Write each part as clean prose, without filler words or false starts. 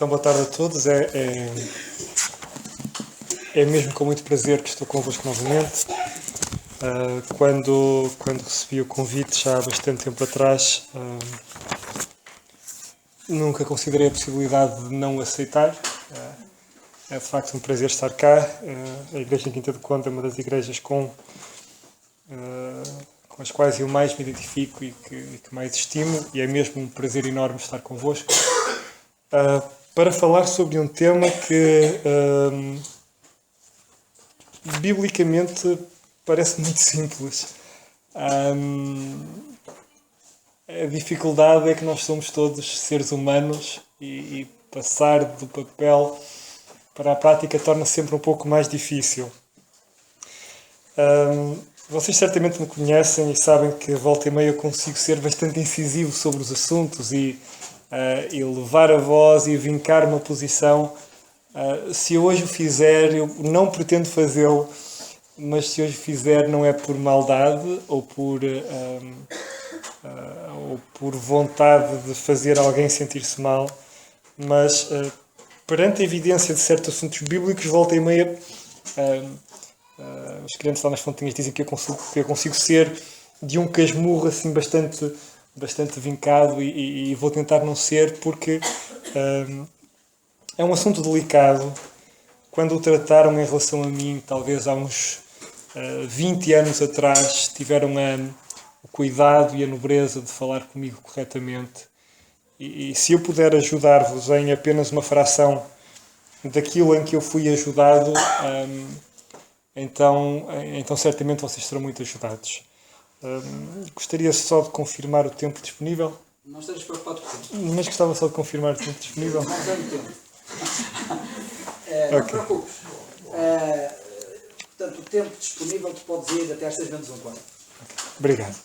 Então, boa tarde a todos. É mesmo com muito prazer que estou convosco novamente. Quando recebi o convite, já há bastante tempo atrás, nunca considerei a possibilidade de não aceitar. É de facto um prazer estar cá. A Igreja em Quinta do Conde é uma das igrejas com as quais eu mais me identifico e que mais estimo, e é mesmo um prazer enorme estar convosco para falar sobre um tema que biblicamente parece muito simples. A dificuldade é que nós somos todos seres humanos e passar do papel para a prática torna sempre um pouco mais difícil. Vocês certamente me conhecem e sabem que volta e meia eu consigo ser bastante incisivo sobre os assuntos e levar a voz e vincar uma posição. Se eu hoje o fizer, eu não pretendo fazê-lo, mas se hoje o fizer não é por maldade ou por vontade de fazer alguém sentir-se mal, mas perante a evidência de certos assuntos bíblicos, volta e meia, os crentes lá nas fontinhas dizem que eu consigo ser de um casmurro assim bastante vincado e vou tentar não ser, porque é um assunto delicado. Quando o trataram em relação a mim, talvez há uns 20 anos atrás, tiveram o cuidado e a nobreza de falar comigo corretamente. E se eu puder ajudar-vos em apenas uma fração daquilo em que eu fui ajudado, então certamente vocês serão muito ajudados. Gostaria só de confirmar o tempo disponível. Não estejas preocupado com o tempo. Mas gostava só de confirmar o tempo disponível. Não tenho tempo. Não te preocupes. Portanto, o tempo disponível tu podes ir até às 6 menos um quarto. Obrigado.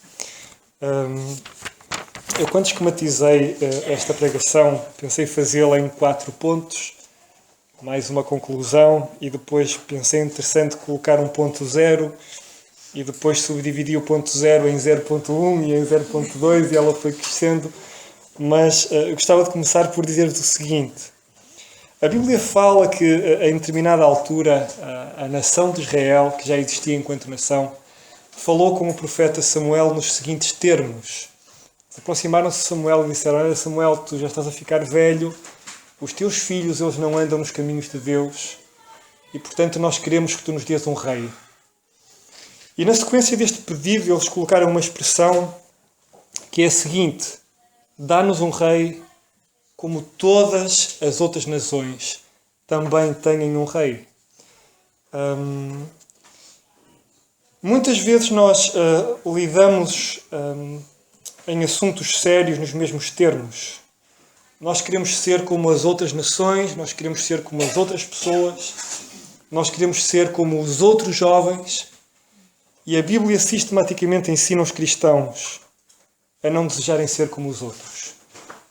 Eu, quando esquematizei esta pregação, pensei fazê-la em 4 pontos, mais uma conclusão, e depois pensei interessante colocar um ponto 0, e depois subdividi o ponto 0 em 0.1 e em 0.2, e ela foi crescendo. Mas eu gostava de começar por dizer-vos o seguinte. A Bíblia fala que, em determinada altura, a nação de Israel, que já existia enquanto nação, falou com o profeta Samuel nos seguintes termos. Aproximaram-se de Samuel e disseram: olha, Samuel, tu já estás a ficar velho, os teus filhos eles não andam nos caminhos de Deus e, portanto, nós queremos que tu nos dês um rei. E na sequência deste pedido, eles colocaram uma expressão que é a seguinte: dá-nos um rei como todas as outras nações também têm um rei. Muitas vezes nós lidamos em assuntos sérios nos mesmos termos. Nós queremos ser como as outras nações, nós queremos ser como as outras pessoas, nós queremos ser como os outros jovens, e a Bíblia sistematicamente ensina os cristãos a não desejarem ser como os outros.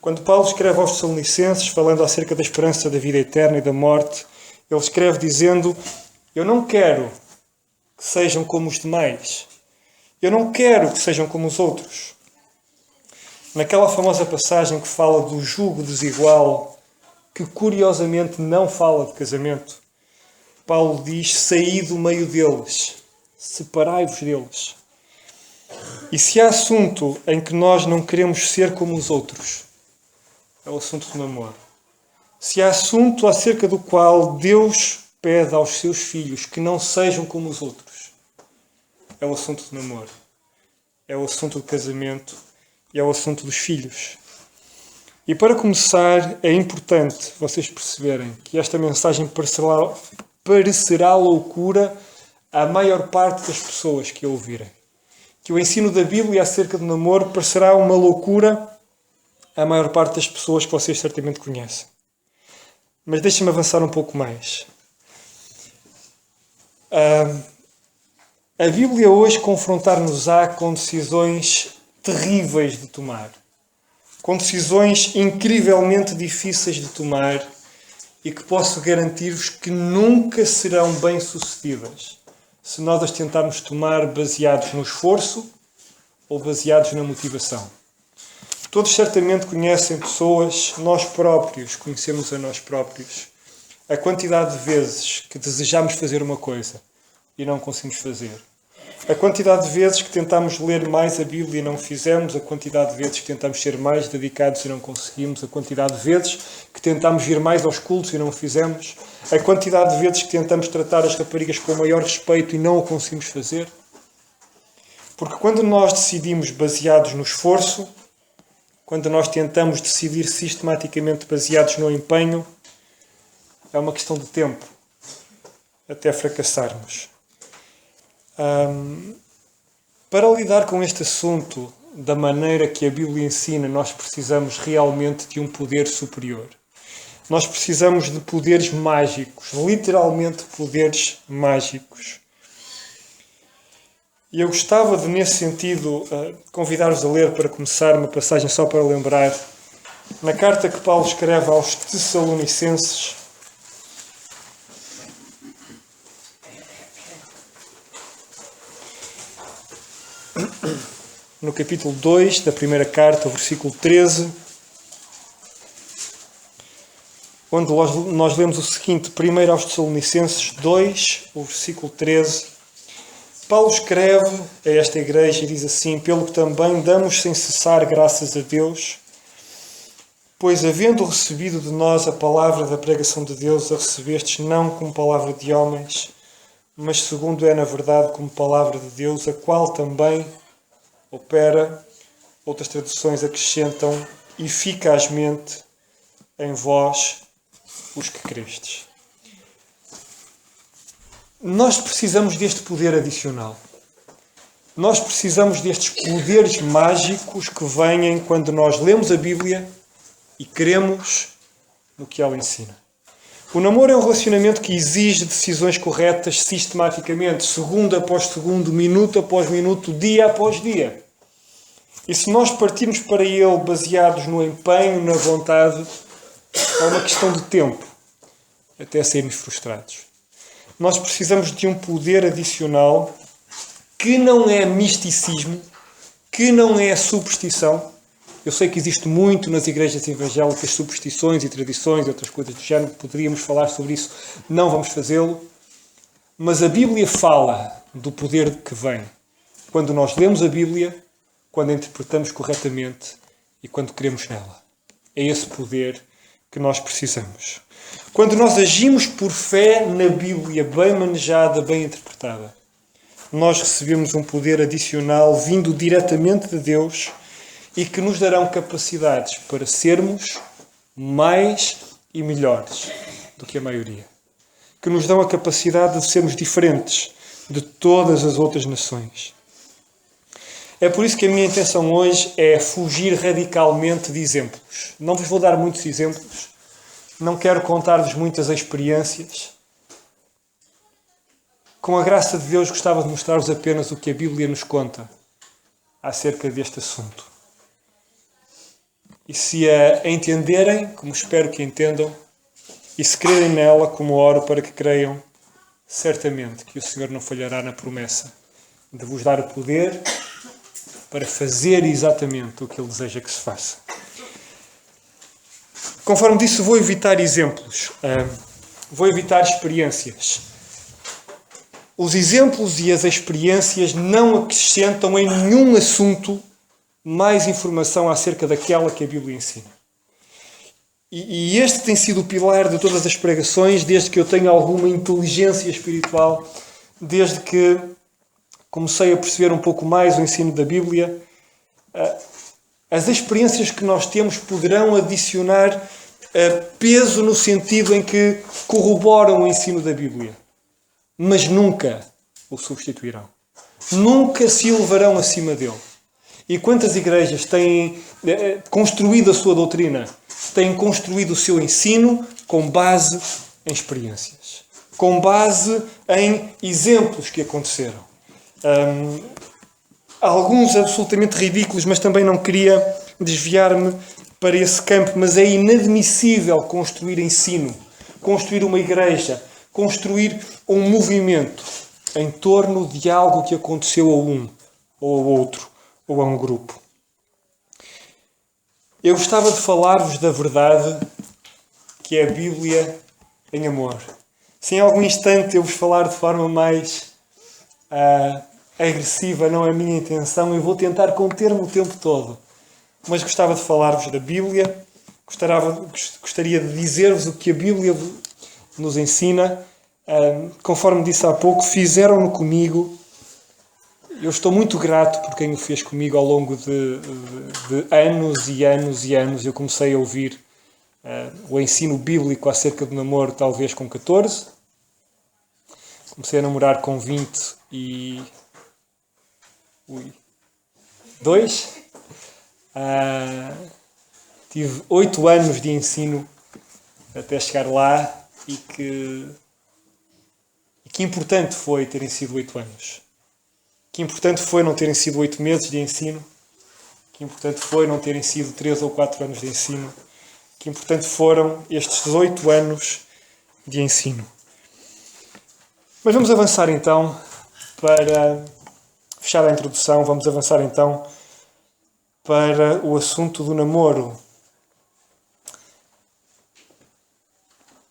Quando Paulo escreve aos Tessalonicenses, falando acerca da esperança da vida eterna e da morte, ele escreve dizendo: eu não quero que sejam como os demais. Eu não quero que sejam como os outros. Naquela famosa passagem que fala do jugo desigual, que curiosamente não fala de casamento, Paulo diz: saí do meio deles, separai-vos deles. E se há assunto em que nós não queremos ser como os outros, é o assunto do namoro. Se há assunto acerca do qual Deus pede aos seus filhos que não sejam como os outros, é o assunto do namoro. É o assunto do casamento e é o assunto dos filhos. E para começar, é importante vocês perceberem que esta mensagem parecerá loucura à maior parte das pessoas que a ouvirem. Que o ensino da Bíblia acerca do namoro parecerá uma loucura à maior parte das pessoas que vocês certamente conhecem. Mas deixem-me avançar um pouco mais. A Bíblia hoje confrontar-nos-á com decisões terríveis de tomar. Com decisões incrivelmente difíceis de tomar e que posso garantir-vos que nunca serão bem-sucedidas se nós as tentarmos tomar baseados no esforço ou baseados na motivação. Todos certamente conhecem pessoas, nós próprios, conhecemos a nós próprios, a quantidade de vezes que desejamos fazer uma coisa e não conseguimos fazer. A quantidade de vezes que tentamos ler mais a Bíblia e não fizemos, a quantidade de vezes que tentamos ser mais dedicados e não conseguimos, a quantidade de vezes que tentamos ir mais aos cultos e não fizemos, a quantidade de vezes que tentamos tratar as raparigas com o maior respeito e não o conseguimos fazer. Porque quando nós decidimos baseados no esforço, quando nós tentamos decidir sistematicamente baseados no empenho, é uma questão de tempo até fracassarmos. Para lidar com este assunto da maneira que a Bíblia ensina, nós precisamos realmente de um poder superior. Nós precisamos de poderes mágicos, literalmente poderes mágicos. E eu gostava de, nesse sentido, convidar-vos a ler, para começar, uma passagem só para lembrar, na carta que Paulo escreve aos Tessalonicenses, no capítulo 2 da primeira carta, o versículo 13, onde nós lemos o seguinte, primeiro aos Tessalonicenses 2, o versículo 13. Paulo escreve a esta igreja e diz assim: pelo que também damos sem cessar graças a Deus, pois havendo recebido de nós a palavra da pregação de Deus, a recebestes não como palavra de homens, mas segundo é na verdade como palavra de Deus, a qual também opera, outras traduções acrescentam, eficazmente em vós, os que crestes. Nós precisamos deste poder adicional. Nós precisamos destes poderes mágicos que vêm quando nós lemos a Bíblia e cremos no que ela ensina. O namoro é um relacionamento que exige decisões corretas sistematicamente, segundo após segundo, minuto após minuto, dia após dia. E se nós partirmos para ele baseados no empenho, na vontade, é uma questão de tempo até sermos frustrados. Nós precisamos de um poder adicional que não é misticismo, que não é superstição. Eu sei que existe muito nas igrejas evangélicas superstições e tradições e outras coisas do género. Poderíamos falar sobre isso, não vamos fazê-lo. Mas a Bíblia fala do poder que vem quando nós lemos a Bíblia, quando a interpretamos corretamente e quando cremos nela. É esse poder que nós precisamos. Quando nós agimos por fé na Bíblia, bem manejada, bem interpretada, nós recebemos um poder adicional vindo diretamente de Deus e que nos darão capacidades para sermos mais e melhores do que a maioria. Que nos dão a capacidade de sermos diferentes de todas as outras nações. É por isso que a minha intenção hoje é fugir radicalmente de exemplos. Não vos vou dar muitos exemplos. Não quero contar-vos muitas experiências. Com a graça de Deus, gostava de mostrar-vos apenas o que a Bíblia nos conta acerca deste assunto. E se a entenderem, como espero que entendam, e se crerem nela, como oro para que creiam, certamente que o Senhor não falhará na promessa de vos dar o poder para fazer exatamente o que Ele deseja que se faça. Conforme disse, vou evitar exemplos, vou evitar experiências. Os exemplos e as experiências não acrescentam em nenhum assunto mais informação acerca daquela que a Bíblia ensina. E este tem sido o pilar de todas as pregações, desde que eu tenho alguma inteligência espiritual, desde que comecei a perceber um pouco mais o ensino da Bíblia. As experiências que nós temos poderão adicionar peso no sentido em que corroboram o ensino da Bíblia, mas nunca o substituirão. Nunca se elevarão acima dele. E quantas igrejas têm construído a sua doutrina, têm construído o seu ensino com base em experiências, com base em exemplos que aconteceram. Alguns absolutamente ridículos, mas também não queria desviar-me para esse campo. Mas é inadmissível construir ensino, construir uma igreja, construir um movimento em torno de algo que aconteceu a um, ou a outro, ou a um grupo. Eu gostava de falar-vos da verdade que é a Bíblia em amor. Se em algum instante eu vos falar de forma mais agressiva, não é a minha intenção, eu vou tentar conter-me o tempo todo. Mas gostava de falar-vos da Bíblia, gostaria de dizer-vos o que a Bíblia nos ensina. Conforme disse há pouco, fizeram-no comigo. Eu estou muito grato por quem o fez comigo ao longo de anos e anos e anos. Eu comecei a ouvir o ensino bíblico acerca do namoro talvez com 14. Comecei a namorar com 22. Tive 8 anos de ensino até chegar lá e que importante foi terem sido 8 anos. Que importante foi não terem sido 8 meses de ensino. Que importante foi não terem sido 3 ou 4 anos de ensino. Que importante foram estes 8 anos de ensino. Mas vamos avançar então para fechar a introdução. Vamos avançar então para o assunto do namoro.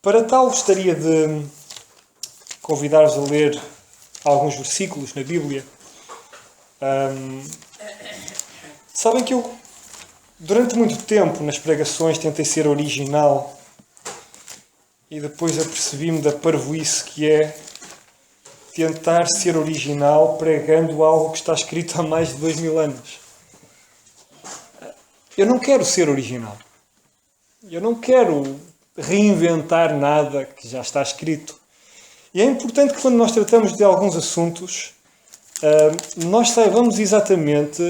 Para tal, gostaria de convidar-vos a ler alguns versículos na Bíblia. Sabem que eu, durante muito tempo, nas pregações, tentei ser original e depois apercebi-me da parvoíce que é tentar ser original pregando algo que está escrito há mais de 2000 anos. Eu não quero ser original. Eu não quero reinventar nada que já está escrito. E é importante que quando nós tratamos de alguns assuntos, nós saibamos exatamente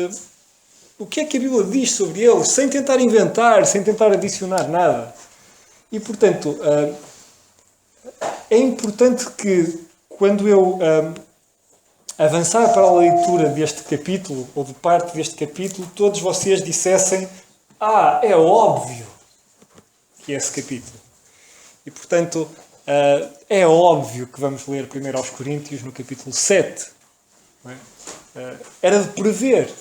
o que é que a Bíblia diz sobre eles, sem tentar inventar, sem tentar adicionar nada. E, portanto, é importante que, quando eu avançar para a leitura deste capítulo, ou de parte deste capítulo, todos vocês dissessem: é óbvio que é esse capítulo. E, portanto, é óbvio que vamos ler 1 aos Coríntios no capítulo 7. Não é? Era de prever.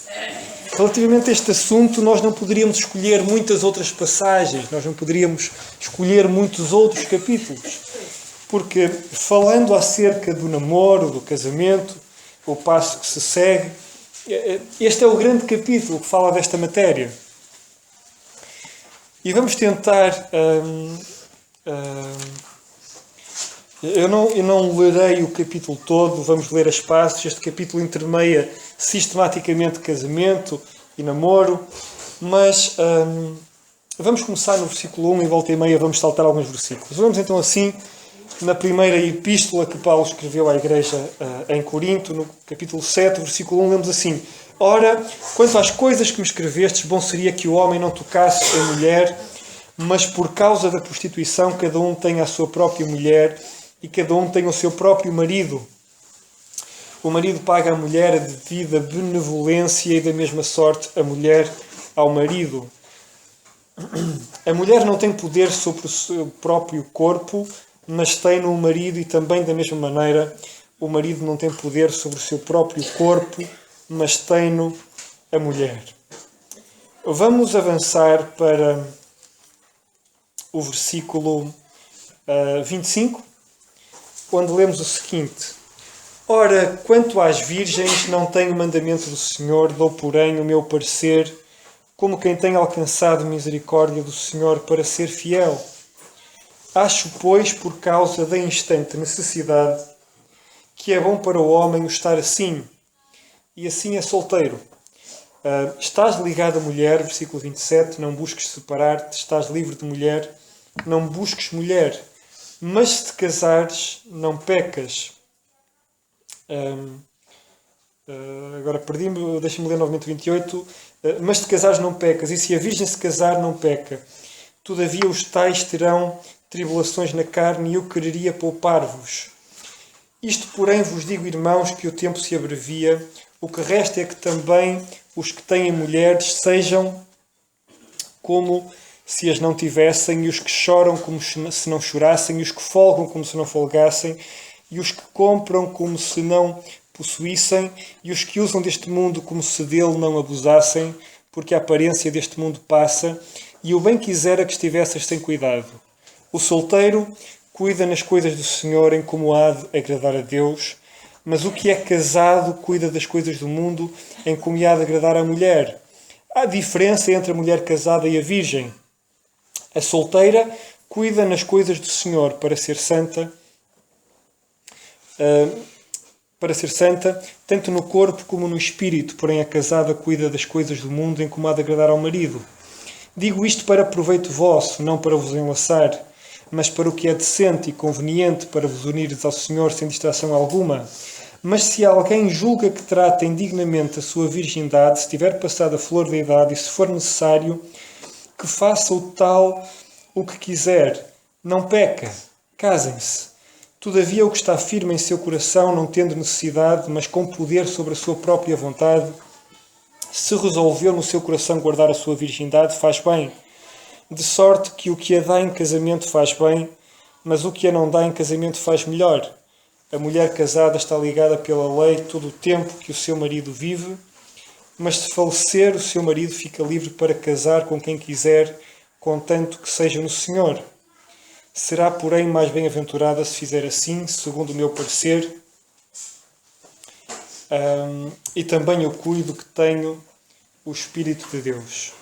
Relativamente a este assunto, nós não poderíamos escolher muitas outras passagens, nós não poderíamos escolher muitos outros capítulos. Porque, falando acerca do namoro, do casamento, o passo que se segue, este é o grande capítulo que fala desta matéria. E vamos tentar... Eu não lerei o capítulo todo, vamos ler a espaços. Este capítulo intermeia sistematicamente casamento e namoro, mas vamos começar no versículo 1 e volta e meia vamos saltar alguns versículos. Vamos então assim, na primeira epístola que Paulo escreveu à igreja em Corinto, no capítulo 7, versículo 1, lemos assim: Ora, quanto às coisas que me escrevestes, bom seria que o homem não tocasse a mulher, mas por causa da prostituição cada um tenha a sua própria mulher e cada um tenha o seu próprio marido. O marido paga à mulher a devida benevolência e da mesma sorte a mulher ao marido. A mulher não tem poder sobre o seu próprio corpo, mas tem-no o marido, e também da mesma maneira o marido não tem poder sobre o seu próprio corpo, mas tem-no a mulher. Vamos avançar para o versículo 25, onde lemos o seguinte: Ora, quanto às virgens, não tenho mandamento do Senhor, dou, porém, o meu parecer, como quem tem alcançado misericórdia do Senhor para ser fiel. Acho, pois, por causa da instante necessidade, que é bom para o homem o estar assim, e assim é solteiro. Estás ligado à mulher, versículo 27, não busques separar-te, estás livre de mulher, não busques mulher, mas se te casares, não pecas. Agora perdi-me, deixa-me ler novamente o 28. Mas se te casares, não pecas, e se a virgem se casar, não peca. Todavia os tais terão tribulações na carne, e eu quereria poupar-vos. Isto, porém, vos digo, irmãos, que o tempo se abrevia. O que resta é que também os que têm mulheres sejam como se as não tivessem, e os que choram como se não chorassem, e os que folgam como se não folgassem, e os que compram como se não possuíssem, e os que usam deste mundo como se dele não abusassem, porque a aparência deste mundo passa, e o bem quisera que estivesses sem cuidado. O solteiro cuida nas coisas do Senhor em como há de agradar a Deus, mas o que é casado cuida das coisas do mundo em como há de agradar à mulher. Há diferença entre a mulher casada e a virgem. A solteira cuida nas coisas do Senhor para ser santa, tanto no corpo como no espírito, porém a casada cuida das coisas do mundo em como há de agradar ao marido. Digo isto para proveito vosso, não para vos enlaçar, mas para o que é decente e conveniente para vos unires ao Senhor sem distração alguma. Mas se alguém julga que trata indignamente a sua virgindade, se tiver passado a flor da idade e se for necessário, que faça o tal o que quiser. Não peca. Casem-se. Todavia o que está firme em seu coração, não tendo necessidade, mas com poder sobre a sua própria vontade, se resolveu no seu coração guardar a sua virgindade, faz bem. De sorte que o que a dá em casamento faz bem, mas o que a não dá em casamento faz melhor. A mulher casada está ligada pela lei todo o tempo que o seu marido vive, mas se falecer, o seu marido fica livre para casar com quem quiser, contanto que seja no Senhor. Será, porém, mais bem-aventurada se fizer assim, segundo o meu parecer, e também eu cuido que tenho o Espírito de Deus.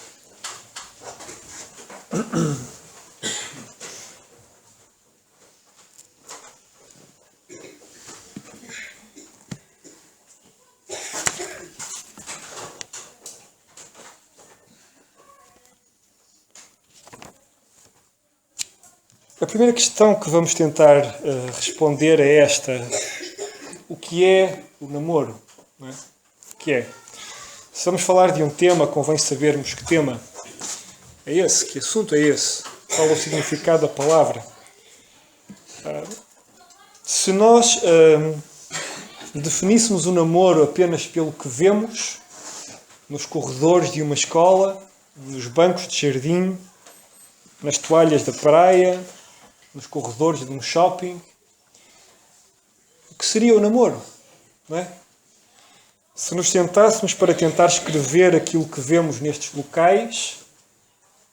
A primeira questão que vamos tentar responder é esta. O que é o namoro? Não é? O que é? Se vamos falar de um tema, convém sabermos que tema é esse, que assunto é esse, qual é o significado da palavra. Se nós definíssemos o namoro apenas pelo que vemos nos corredores de uma escola, nos bancos de jardim, nas toalhas da praia, nos corredores de um shopping, o que seria o namoro? Não é? Se nos sentássemos para tentar escrever aquilo que vemos nestes locais,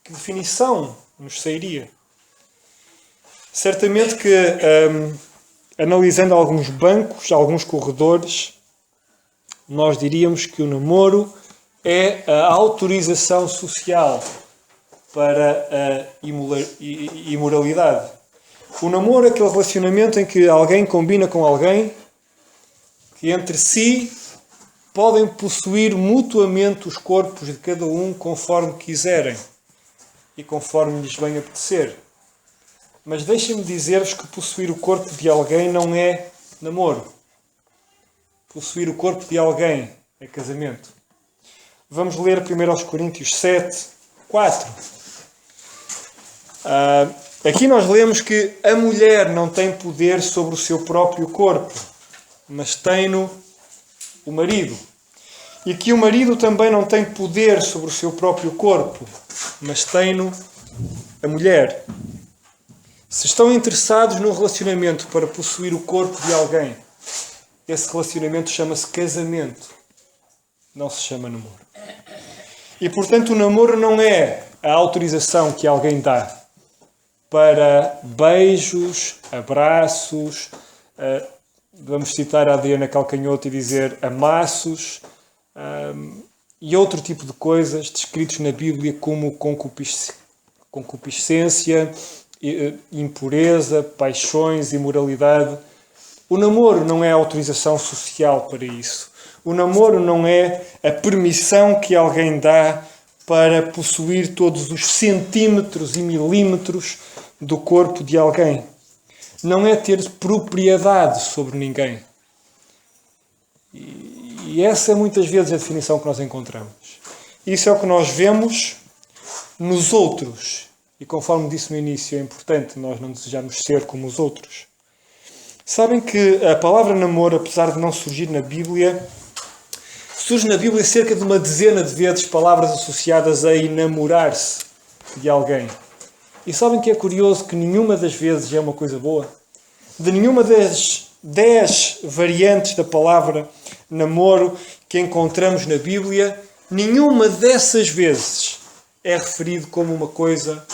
que definição nos sairia? Certamente que, analisando alguns bancos, alguns corredores, nós diríamos que o namoro é a autorização social para a imoralidade. O namoro é aquele relacionamento em que alguém combina com alguém que entre si podem possuir mutuamente os corpos de cada um conforme quiserem e conforme lhes bem apetecer. Mas deixem-me dizer-vos que possuir o corpo de alguém não é namoro. Possuir o corpo de alguém é casamento. Vamos ler 1 Coríntios 7, 4. Aqui nós lemos que a mulher não tem poder sobre o seu próprio corpo, mas tem-no o marido. E que o marido também não tem poder sobre o seu próprio corpo, mas tem-no a mulher. Se estão interessados num relacionamento para possuir o corpo de alguém, esse relacionamento chama-se casamento, não se chama namoro. E portanto o namoro não é a autorização que alguém dá para beijos, abraços, vamos citar a Adriana Calcanhoto e dizer amassos, e outro tipo de coisas descritos na Bíblia como concupiscência, impureza, paixões, imoralidade. O namoro não é a autorização social para isso. O namoro não é a permissão que alguém dá para possuir todos os centímetros e milímetros do corpo de alguém. Não é ter propriedade sobre ninguém. E essa é muitas vezes a definição que nós encontramos. Isso é o que nós vemos nos outros. E conforme disse no início, é importante nós não desejarmos ser como os outros. Sabem que a palavra namoro, apesar de não surgir na Bíblia, surge na Bíblia cerca de uma dezena de vezes palavras associadas a enamorar-se de alguém. E sabem que é curioso que nenhuma das vezes é uma coisa boa? De nenhuma das 10 variantes da palavra namoro que encontramos na Bíblia, nenhuma dessas vezes é referido como uma coisa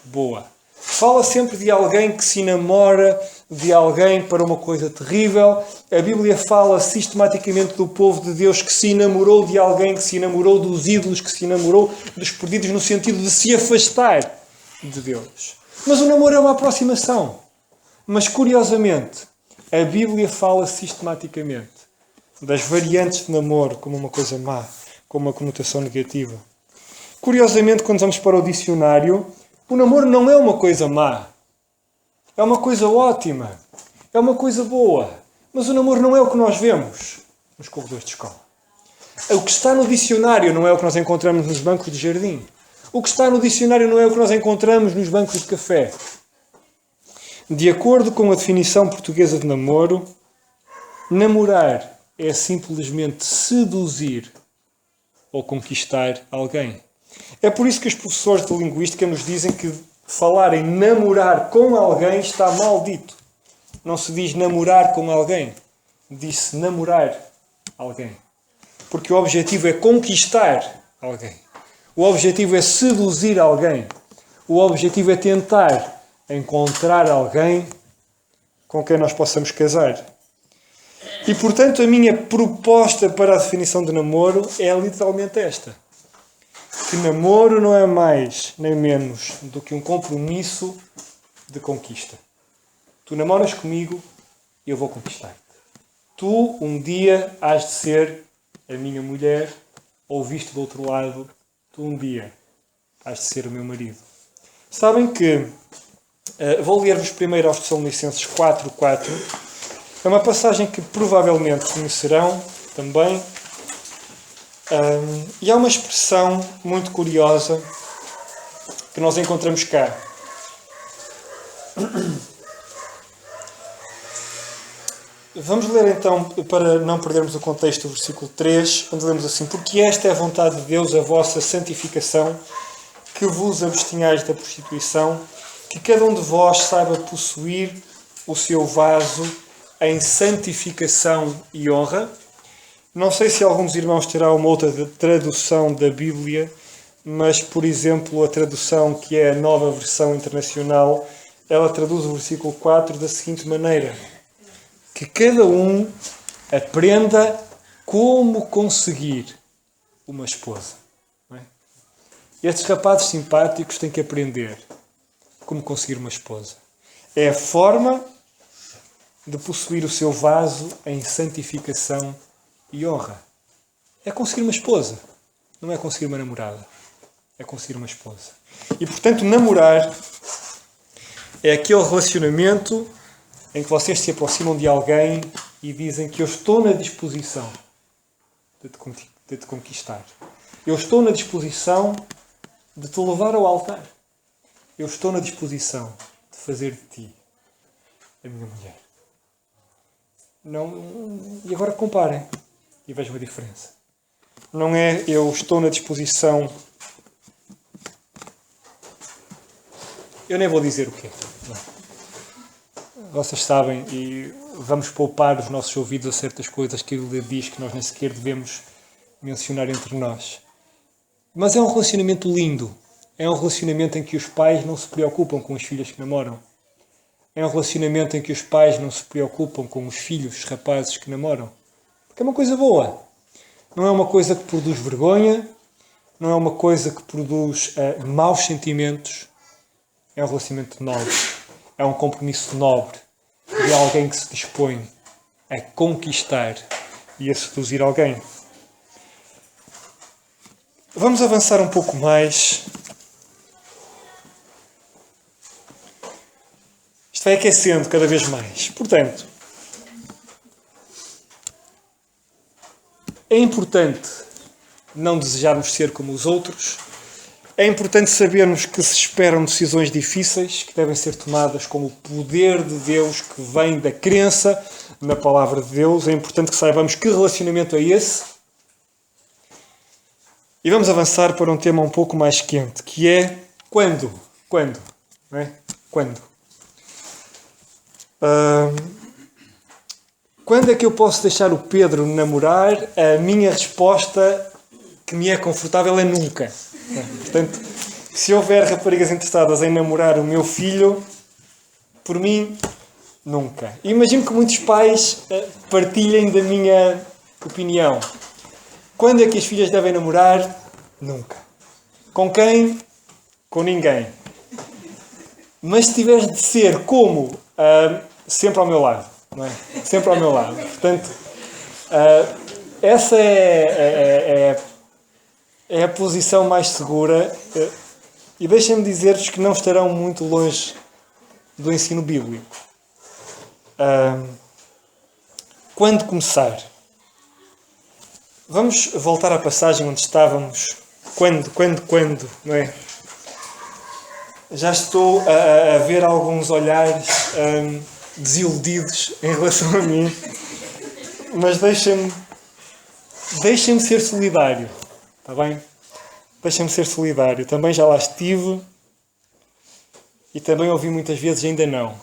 boa. Fala sempre de alguém que se namora de alguém para uma coisa terrível. A Bíblia fala sistematicamente do povo de Deus que se enamorou de alguém, que se enamorou dos ídolos, que se enamorou dos perdidos, no sentido de se afastar de Deus. Mas o namoro é uma aproximação. Mas, curiosamente, a Bíblia fala sistematicamente das variantes de namoro como uma coisa má, como uma conotação negativa. Curiosamente, quando vamos para o dicionário, o namoro não é uma coisa má. É uma coisa ótima. É uma coisa boa. Mas o namoro não é o que nós vemos nos corredores de escola. O que está no dicionário não é o que nós encontramos nos bancos de jardim. O que está no dicionário não é o que nós encontramos nos bancos de café. De acordo com a definição portuguesa de namoro, namorar é simplesmente seduzir ou conquistar alguém. É por isso que os professores de linguística nos dizem que falar em namorar com alguém está mal dito. Não se diz namorar com alguém, diz-se namorar alguém. Porque o objetivo é conquistar alguém. O objetivo é seduzir alguém. O objetivo é tentar encontrar alguém com quem nós possamos casar. E, portanto, a minha proposta para a definição de namoro é literalmente esta. Que namoro não é mais nem menos do que um compromisso de conquista. Tu namoras comigo e eu vou conquistar-te. Tu um dia has de ser a minha mulher, ou visto do outro lado, tu um dia has de ser o meu marido. Sabem que, vou ler-vos primeiro aos Tessalonicenses 4:4. É uma passagem que provavelmente conhecerão também. E há uma expressão muito curiosa que nós encontramos cá. Vamos ler então, para não perdermos o contexto, o versículo 3, onde lemos assim: Porque esta é a vontade de Deus, a vossa santificação, que vos abstenhais da prostituição, que cada um de vós saiba possuir o seu vaso em santificação e honra. Não sei se algum dos irmãos terá uma outra tradução da Bíblia, mas, por exemplo, a tradução que é a Nova Versão Internacional, ela traduz o versículo 4 da seguinte maneira: que cada um aprenda como conseguir uma esposa. Não é? Estes rapazes simpáticos têm que aprender como conseguir uma esposa. É a forma de possuir o seu vaso em santificação e honra. É conseguir uma esposa. Não é conseguir uma namorada. É conseguir uma esposa. E, portanto, namorar é aquele relacionamento em que vocês se aproximam de alguém e dizem que eu estou na disposição de te conquistar. Eu estou na disposição de te levar ao altar. Eu estou na disposição de fazer de ti a minha mulher. Não, e agora comparem e vejam a diferença. Não é eu estou na disposição... Eu nem vou dizer o quê. Não. Vocês sabem, e vamos poupar os nossos ouvidos a certas coisas que ele diz que nós nem sequer devemos mencionar entre nós. Mas é um relacionamento lindo. É um relacionamento em que os pais não se preocupam com as filhas que namoram. É um relacionamento em que os pais não se preocupam com os filhos, os rapazes que namoram. Porque é uma coisa boa. Não é uma coisa que produz vergonha. Não é uma coisa que produz maus sentimentos. É um relacionamento nobre. É um compromisso nobre de alguém que se dispõe a conquistar e a seduzir alguém. Vamos avançar um pouco mais. Isto vai aquecendo cada vez mais. Portanto, é importante não desejarmos ser como os outros. É importante sabermos que se esperam decisões difíceis, que devem ser tomadas com o poder de Deus que vem da crença na palavra de Deus. É importante que saibamos que relacionamento é esse. E vamos avançar para um tema um pouco mais quente, que é quando? Quando? Não é? Quando? Quando é que eu posso deixar o Pedro namorar? A minha resposta, que me é confortável é nunca. Portanto, se houver raparigas interessadas em namorar o meu filho, por mim, nunca. E imagino que muitos pais partilhem da minha opinião. Quando é que as filhas devem namorar? Nunca. Com quem? Com ninguém. Mas se tiveres de ser como, sempre ao meu lado. Não é? Sempre ao meu lado. Portanto, essa é a posição mais segura. E deixem-me dizer-vos que não estarão muito longe do ensino bíblico. Quando começar? Vamos voltar à passagem onde estávamos. Quando, não é? Já estou a ver alguns olhares desiludidos em relação a mim. Mas deixem-me ser solidário. Está bem? Deixem-me ser solidário. Também já lá estive. E também ouvi muitas vezes ainda não.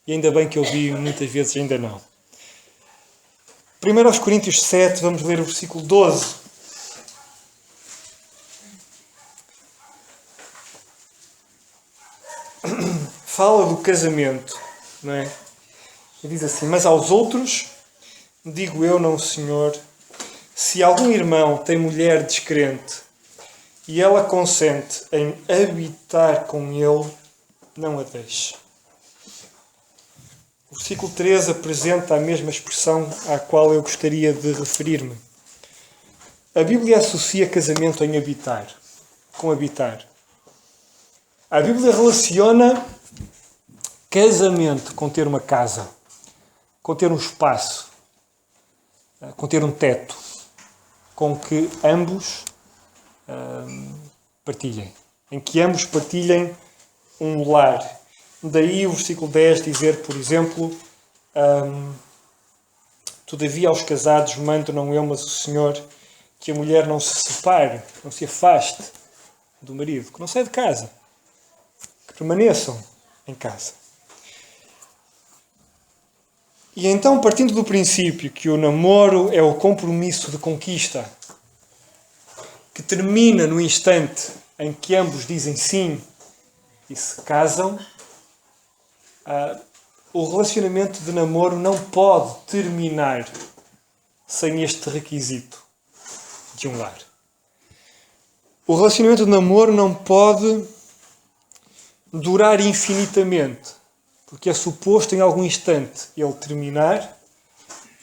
E ainda bem que ouvi muitas vezes ainda não. 1 Coríntios 7, vamos ler o versículo 12. Fala do casamento, não é? E diz assim: mas aos outros, digo eu, não o Senhor, se algum irmão tem mulher descrente e ela consente em habitar com ele, não a deixe. O versículo 13 apresenta a mesma expressão à qual eu gostaria de referir-me. A Bíblia associa casamento em habitar, com habitar. A Bíblia relaciona casamento com ter uma casa, com ter um espaço, com ter um teto, com que ambos partilhem, em que ambos partilhem um lar. Daí o versículo 10 dizer, por exemplo, todavia aos casados mando não eu, mas o Senhor, que a mulher não se separe, não se afaste do marido, que não saia de casa, que permaneçam em casa. E então, partindo do princípio que o namoro é o compromisso de conquista, que termina no instante em que ambos dizem sim e se casam, o relacionamento de namoro não pode terminar sem este requisito de um lar. O relacionamento de namoro não pode durar infinitamente, porque é suposto em algum instante ele terminar,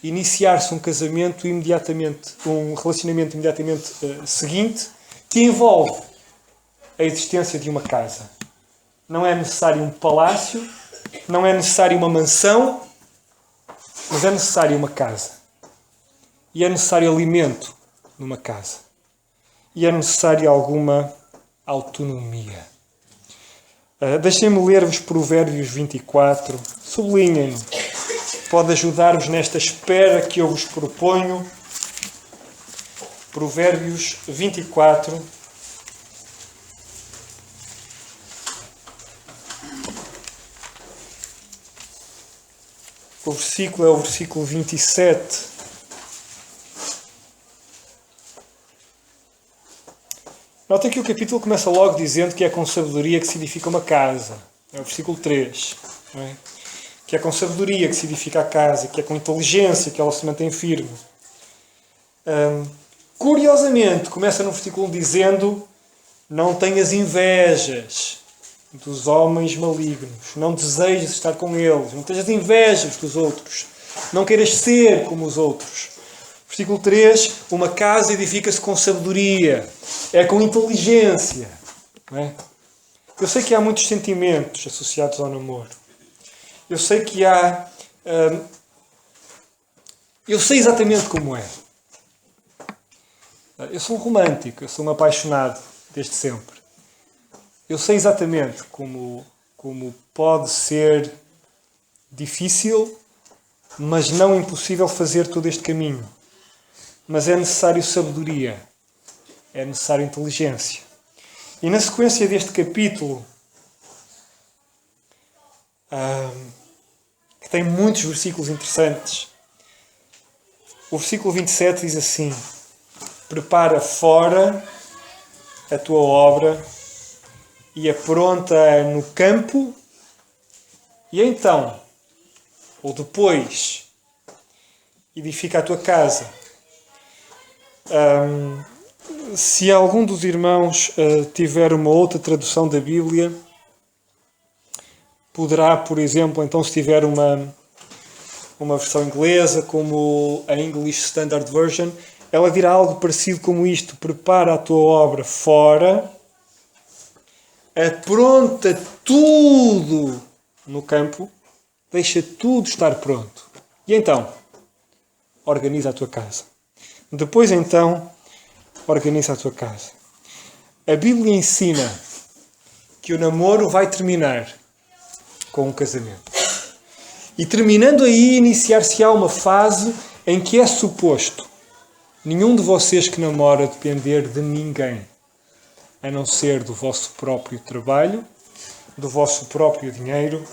iniciar-se um casamento imediatamente, um relacionamento imediatamente seguinte, que envolve a existência de uma casa. Não é necessário um palácio, não é necessário uma mansão, mas é necessário uma casa. E é necessário alimento numa casa. E é necessário alguma autonomia. Deixem-me ler-vos Provérbios 24. Sublinhem-no. Pode ajudar-vos nesta espera que eu vos proponho. Provérbios 24. O versículo é o versículo 27. Notem que o capítulo começa logo dizendo que é com sabedoria que se edifica uma casa. É o versículo 3. Não é? Que é com sabedoria que se edifica a casa, que é com inteligência que ela se mantém firme. Curiosamente, começa no versículo dizendo: não tenhas invejas dos homens malignos, não desejes estar com eles, não tenhas invejas dos outros, não queiras ser como os outros. Versículo 3, uma casa edifica-se com sabedoria, é com inteligência. Não é? Eu sei que há muitos sentimentos associados ao namoro. Eu sei que há... eu sei exatamente como é. Eu sou um romântico, eu sou um apaixonado desde sempre. Eu sei exatamente como pode ser difícil, mas não impossível fazer todo este caminho. Mas é necessário sabedoria, é necessário inteligência. E na sequência deste capítulo, que tem muitos versículos interessantes, o versículo 27 diz assim: prepara fora a tua obra e apronta no campo, e então, ou depois, edifica a tua casa. Se algum dos irmãos tiver uma outra tradução da Bíblia, poderá, por exemplo, então, se tiver uma versão inglesa, como a English Standard Version, ela dirá algo parecido como isto: prepara a tua obra fora, apronta tudo no campo, deixa tudo estar pronto. E então, organiza a tua casa. Depois, então, organiza a tua casa. A Bíblia ensina que o namoro vai terminar com um casamento. E terminando aí, iniciar-se-á uma fase em que é suposto nenhum de vocês que namora depender de ninguém, a não ser do vosso próprio trabalho, do vosso próprio dinheiro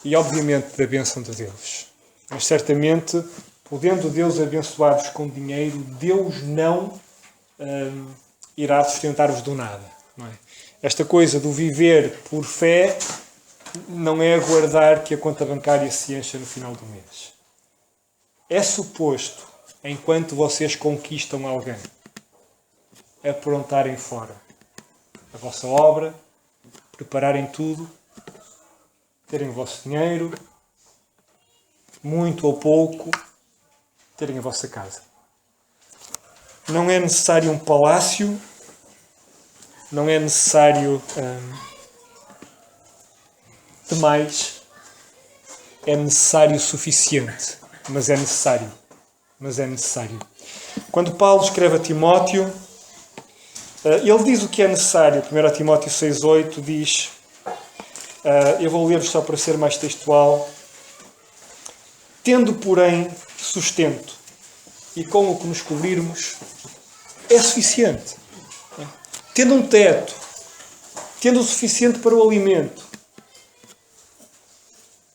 e, obviamente, da bênção de Deus. Mas, certamente, podendo Deus abençoar-vos com dinheiro, Deus não irá sustentar-vos do nada. Não é? Esta coisa do viver por fé não é aguardar que a conta bancária se encha no final do mês. É suposto, enquanto vocês conquistam alguém, aprontarem fora a vossa obra, prepararem tudo, terem o vosso dinheiro, muito ou pouco, terem a vossa casa. Não é necessário um palácio, não é necessário demais, é necessário o suficiente, mas é necessário. Quando Paulo escreve a Timóteo, ele diz o que é necessário. 1 Timóteo 6,8 diz, eu vou ler só para ser mais textual: tendo, porém, sustento e com o que nos cobrirmos, é suficiente. Tendo um teto, tendo o suficiente para o alimento,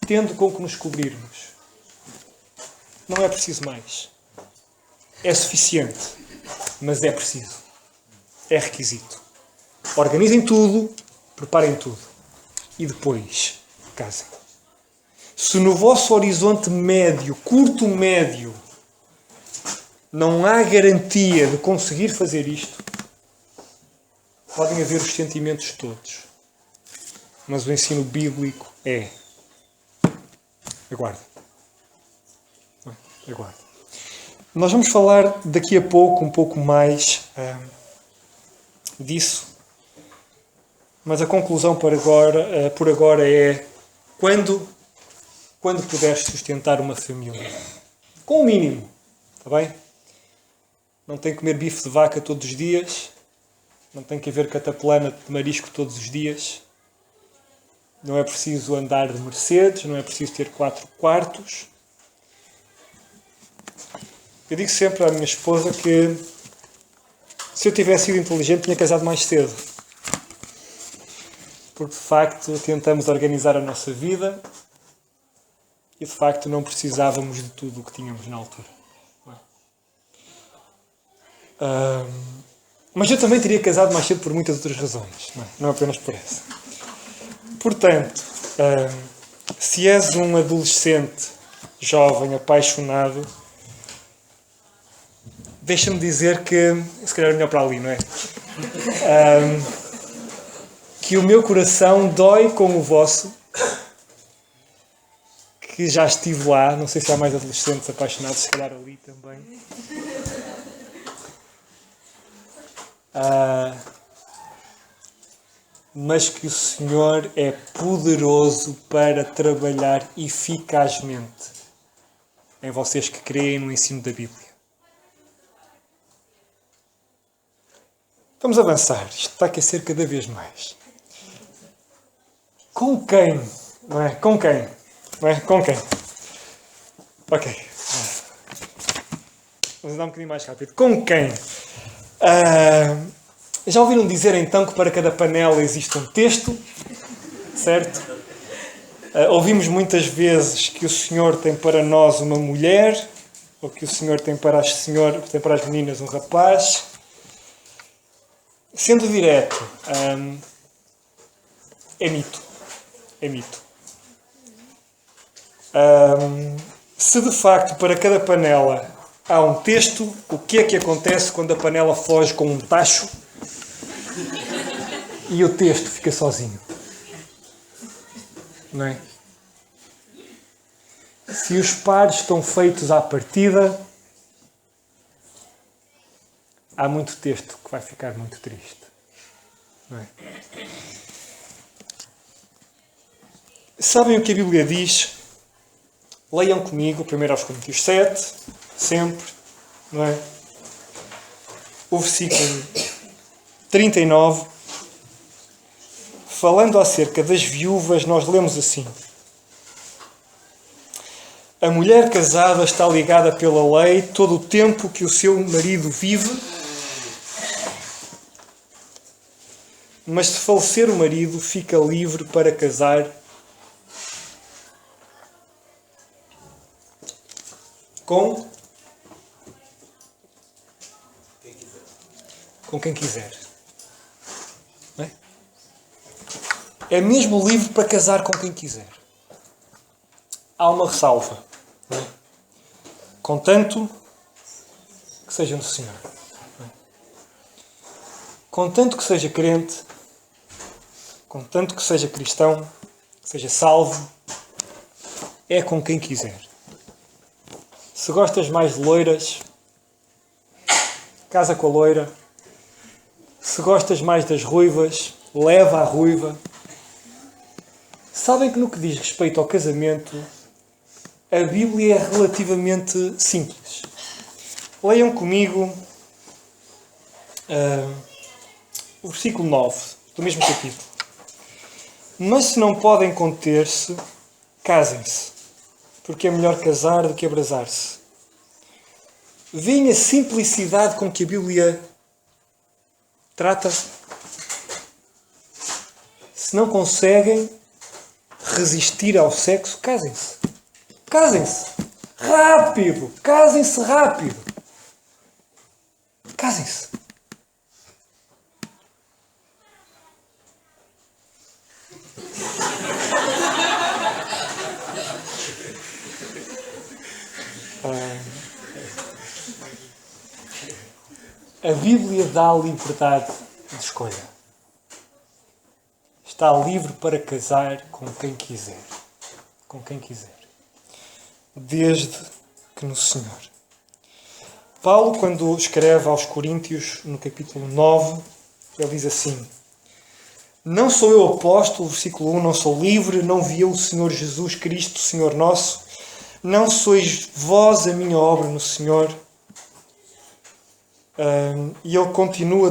tendo com o que nos cobrirmos, não é preciso mais. É suficiente, mas é preciso. É requisito. Organizem tudo, preparem tudo e depois casem. Se no vosso horizonte médio, curto médio, não há garantia de conseguir fazer isto, podem haver os sentimentos todos. Mas o ensino bíblico é: aguarde. Aguarde. Nós vamos falar daqui a pouco, um pouco mais disso. Mas a conclusão por agora é: quando puderes sustentar uma família, com o mínimo, está bem? Não tem que comer bife de vaca todos os dias, não tem que haver cataplana de marisco todos os dias, não é preciso andar de Mercedes, não é preciso ter 4 quartos. Eu digo sempre à minha esposa que, se eu tivesse sido inteligente, tinha casado mais cedo. Porque, de facto, tentamos organizar a nossa vida e, de facto, não precisávamos de tudo o que tínhamos na altura. Mas eu também teria casado mais cedo por muitas outras razões, não apenas por essa. Portanto, se és um adolescente, jovem, apaixonado, deixa-me dizer que, se calhar é melhor para ali, não é? Que o meu coração dói com o vosso, que já estive lá, não sei se há mais adolescentes apaixonados, se calhar ali também. Mas que o Senhor é poderoso para trabalhar eficazmente em vocês que creem no ensino da Bíblia. Vamos avançar. Isto está a aquecer cada vez mais. Com quem? Não é? Com quem? Não é? Com quem? Ok. Vamos andar um bocadinho mais rápido. Com quem? Já ouviram dizer então que para cada panela existe um texto? Certo? Ouvimos muitas vezes que o Senhor tem para nós uma mulher, ou que o Senhor tem para as meninas um rapaz. Sendo direto, é mito. É mito. Se de facto para cada panela há um texto, o que é que acontece quando a panela foge com um tacho e o texto fica sozinho? Não é? Se os pares estão feitos à partida, há muito texto que vai ficar muito triste. Não é? Sabem o que a Bíblia diz? Leiam comigo 1 Coríntios 7, sempre, não é? O versículo 39, falando acerca das viúvas, nós lemos assim: a mulher casada está ligada pela lei todo o tempo que o seu marido vive, mas se falecer o marido, fica livre para casar com quem quiser. Não é? É mesmo livre para casar com quem quiser. Há uma ressalva. Não é? Contanto que seja no Senhor. Não é? Contanto que seja crente, contanto que seja cristão, que seja salvo, é com quem quiser. Se gostas mais de loiras, casa com a loira. Se gostas mais das ruivas, leva a ruiva. Sabem que no que diz respeito ao casamento, a Bíblia é relativamente simples. Leiam comigo o versículo 9 do mesmo capítulo. Mas se não podem conter-se, casem-se, porque é melhor casar do que abrasar-se. Veem a simplicidade com que a Bíblia trata. Se não conseguem resistir ao sexo, casem-se. Casem-se. Rápido. Casem-se rápido. Casem-se. A Bíblia dá liberdade de escolha. Está livre para casar com quem quiser. Com quem quiser. Desde que no Senhor. Paulo, quando escreve aos Coríntios, no capítulo 9, ele diz assim: não sou eu apóstolo, versículo 1, não sou livre, não vi eu o Senhor Jesus Cristo, Senhor nosso, não sois vós a minha obra no Senhor. E ele continua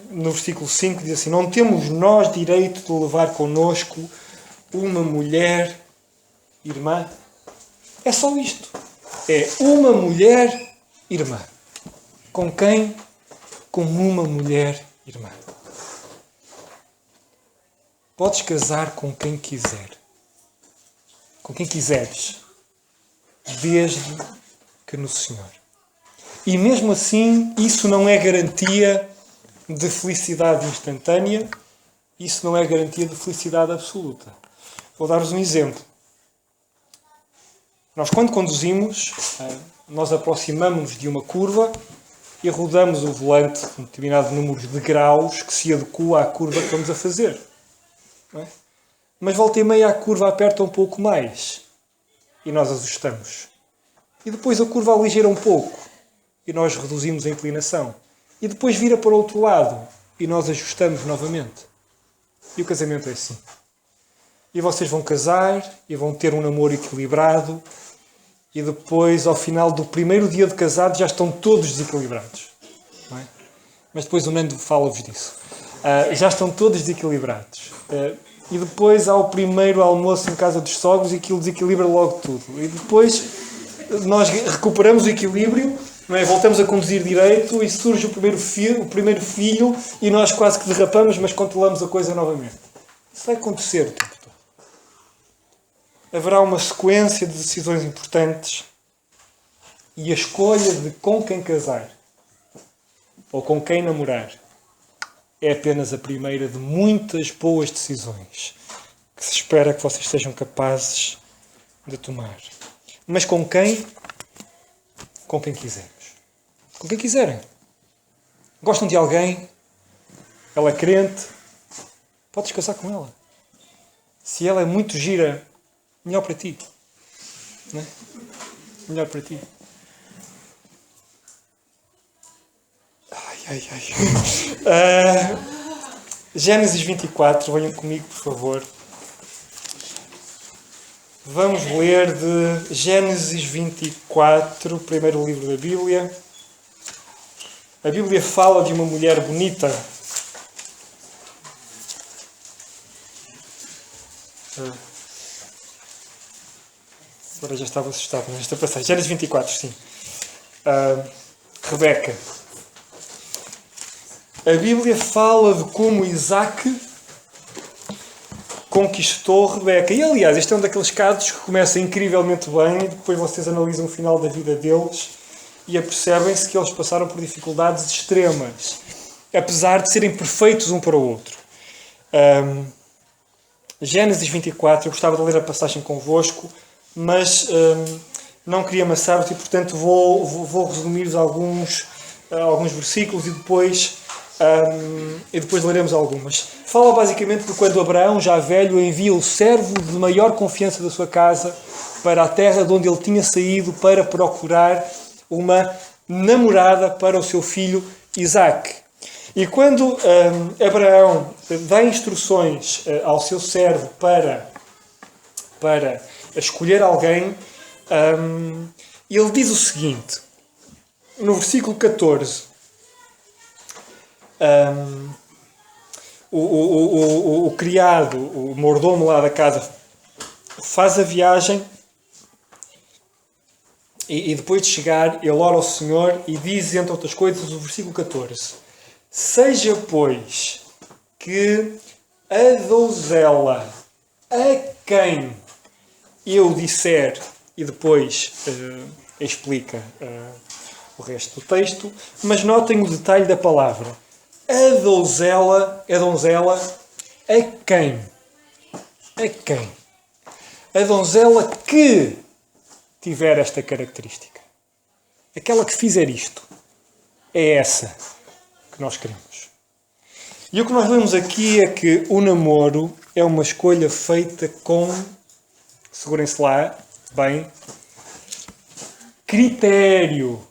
no versículo 5, diz assim: não temos nós direito de levar connosco uma mulher irmã? É só isto. É uma mulher irmã. Com quem? Com uma mulher irmã. Podes casar com quem quiser. Com quem quiseres. Desde que no Senhor. E mesmo assim, isso não é garantia de felicidade instantânea. Isso não é garantia de felicidade absoluta. Vou dar-vos um exemplo. Nós, quando conduzimos, nós aproximamos-nos de uma curva e rodamos o volante com um determinado número de graus que se adequa à curva que vamos a fazer. Não é? Mas volta e meia a curva aperta um pouco mais e nós ajustamos. E depois a curva aligeira um pouco e nós reduzimos a inclinação. E depois vira para o outro lado e nós ajustamos novamente. E o casamento é assim. E vocês vão casar e vão ter um namoro equilibrado e depois, ao final do primeiro dia de casado, já estão todos desequilibrados. Não é? Mas depois o Nando fala-vos disso. Já estão todos desequilibrados. E depois há o primeiro almoço em casa dos sogros e aquilo desequilibra logo tudo. E depois nós recuperamos o equilíbrio, não é? Voltamos a conduzir direito e surge o primeiro filho e nós quase que derrapamos, mas controlamos a coisa novamente. Isso vai acontecer o tempo todo. Haverá uma sequência de decisões importantes e a escolha de com quem casar ou com quem namorar é apenas a primeira de muitas boas decisões que se espera que vocês sejam capazes de tomar. Mas com quem? Com quem quisermos. Com quem quiserem. Gostam de alguém? Ela é crente? Podes casar com ela. Se ela é muito gira, melhor para ti. Não é? Melhor para ti. Gênesis 24, venham comigo, por favor. Vamos ler de Gênesis 24, o primeiro livro da Bíblia. A Bíblia fala de uma mulher bonita. Agora já estava assustado nesta passagem. Gênesis 24, sim. Rebeca. A Bíblia fala de como Isaac conquistou Rebeca. E, aliás, este é um daqueles casos que começa incrivelmente bem e depois vocês analisam o final da vida deles e apercebem-se que eles passaram por dificuldades extremas, apesar de serem perfeitos um para o outro. Gênesis 24, eu gostava de ler a passagem convosco, mas não queria amassar-vos e, portanto, vou resumir-vos alguns versículos e depois leremos algumas. Fala basicamente de quando Abraão, já velho, envia o servo de maior confiança da sua casa para a terra de onde ele tinha saído para procurar uma namorada para o seu filho Isaque. E quando Abraão dá instruções ao seu servo para escolher alguém, ele diz o seguinte, no versículo 14... o criado, o mordomo lá da casa, faz a viagem e depois de chegar, ele ora ao Senhor e diz, entre outras coisas, o versículo 14: seja, pois, que a donzela a quem eu disser, e depois explica o resto do texto, mas notem o detalhe da palavra. A donzela a quem? A quem? A donzela que tiver esta característica. Aquela que fizer isto. É essa que nós queremos. E o que nós lemos aqui é que o namoro é uma escolha feita com, segurem-se lá, bem, critério.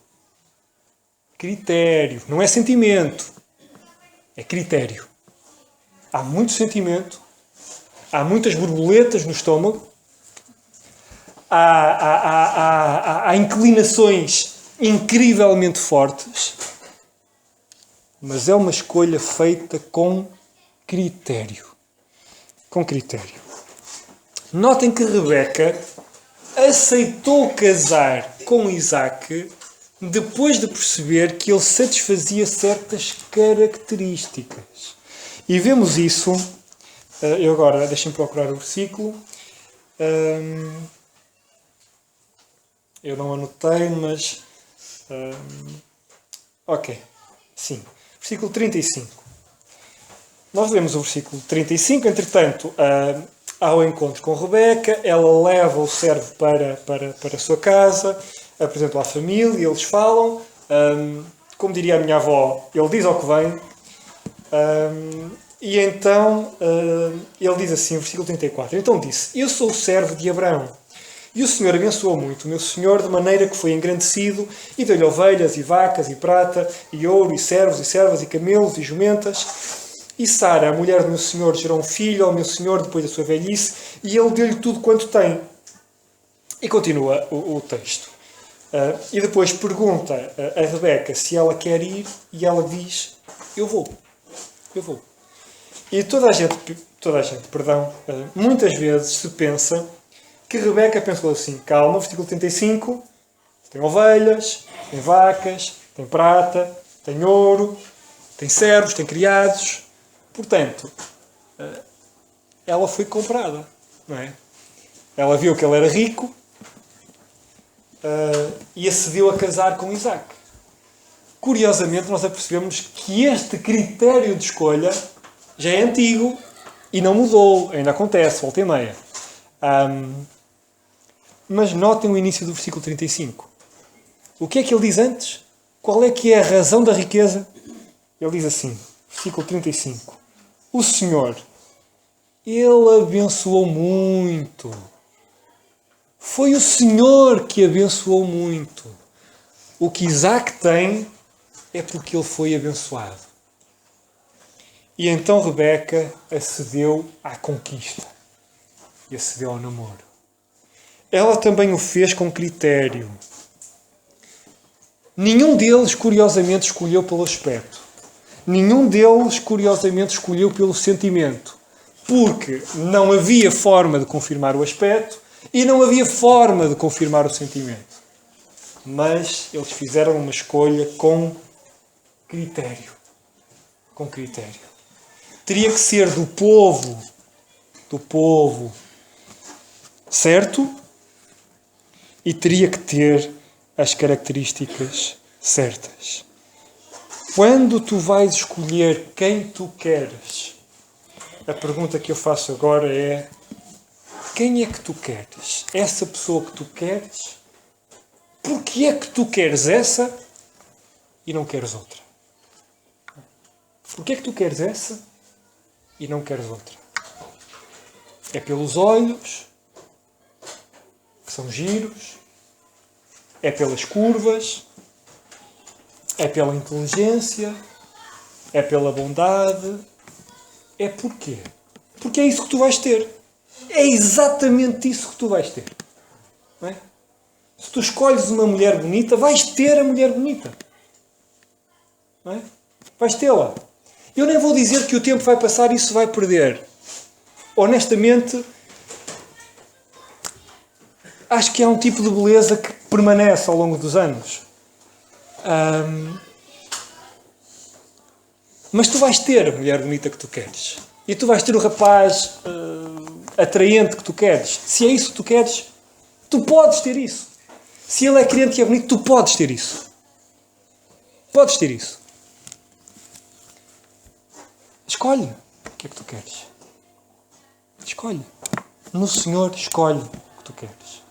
Critério. Não é sentimento. É critério. Há muito sentimento, há muitas borboletas no estômago, há inclinações incrivelmente fortes, mas é uma escolha feita com critério. Com critério. Notem que Rebeca aceitou casar com Isaque depois de perceber que ele satisfazia certas características. E vemos isso, eu agora, deixem-me procurar o versículo, eu não anotei, mas, ok, sim, versículo 35. Nós lemos o versículo 35, entretanto, ao encontro com Rebeca, ela leva o servo para a sua casa, apresentam à família, eles falam, como diria a minha avó, ele diz ao que vem, e então ele diz assim, versículo 34, então disse, eu sou o servo de Abraão, e o Senhor abençoou muito o meu Senhor, de maneira que foi engrandecido, e deu-lhe ovelhas, e vacas, e prata, e ouro, e servos, e servas, e camelos, e jumentas. E Sara, a mulher do meu Senhor, gerou um filho ao meu Senhor depois da sua velhice, e ele deu-lhe tudo quanto tem. E continua o texto. E depois pergunta a Rebeca se ela quer ir, e ela diz, eu vou. E toda a gente, muitas vezes se pensa que Rebeca pensou assim, calma, versículo 35, tem ovelhas, tem vacas, tem prata, tem ouro, tem servos, tem criados. Portanto, ela foi comprada, não é? Ela viu que ele era rico, e acedeu a casar com Isaac. Curiosamente, nós apercebemos que este critério de escolha já é antigo e não mudou, ainda acontece, volta e meia. Mas notem o início do versículo 35. O que é que ele diz antes? Qual é que é a razão da riqueza? Ele diz assim, versículo 35. O Senhor, Ele abençoou muito. Foi o Senhor que abençoou muito. O que Isaac tem é porque ele foi abençoado. E então Rebeca acedeu à conquista e acedeu ao namoro. Ela também o fez com critério. Nenhum deles, curiosamente, escolheu pelo aspecto. Nenhum deles, curiosamente, escolheu pelo sentimento. Porque não havia forma de confirmar o aspecto e não havia forma de confirmar o sentimento. Mas eles fizeram uma escolha com critério. Com critério. Teria que ser do povo certo e teria que ter as características certas. Quando tu vais escolher quem tu queres, a pergunta que eu faço agora é: quem é que tu queres? Essa pessoa que tu queres? Porquê é que tu queres essa e não queres outra? Porquê é que tu queres essa e não queres outra? É pelos olhos, que são giros? É pelas curvas? É pela inteligência? É pela bondade? É porquê? Porque é isso que tu vais ter. É exatamente isso que tu vais ter. Não é? Se tu escolhes uma mulher bonita, vais ter a mulher bonita. Não é? Vais tê-la. Eu nem vou dizer que o tempo vai passar e isso vai perder. Honestamente, acho que há um tipo de beleza que permanece ao longo dos anos. Mas tu vais ter a mulher bonita que tu queres. E tu vais ter o rapaz atraente que tu queres. Se é isso que tu queres, tu podes ter isso. Se ele é crente e é bonito, tu podes ter isso. Podes ter isso. Escolhe o que é que tu queres. Escolhe. No Senhor, escolhe o que tu queres.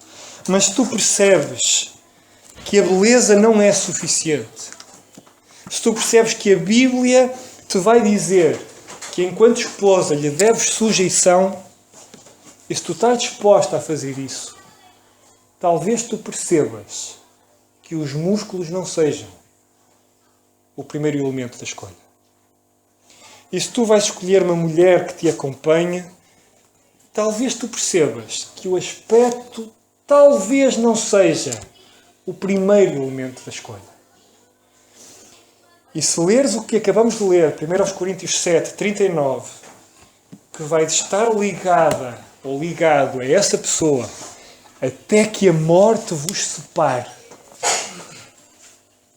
Mas se tu percebes que a beleza não é suficiente, se tu percebes que a Bíblia te vai dizer que enquanto esposa lhe deves sujeição, e se tu estás disposta a fazer isso, talvez tu percebas que os músculos não sejam o primeiro elemento da escolha. E se tu vais escolher uma mulher que te acompanhe, talvez tu percebas que o aspecto talvez não seja o primeiro elemento da escolha. E se leres o que acabamos de ler, 1 Coríntios 7, 39, que vai estar ligada ou ligado a essa pessoa até que a morte vos separe,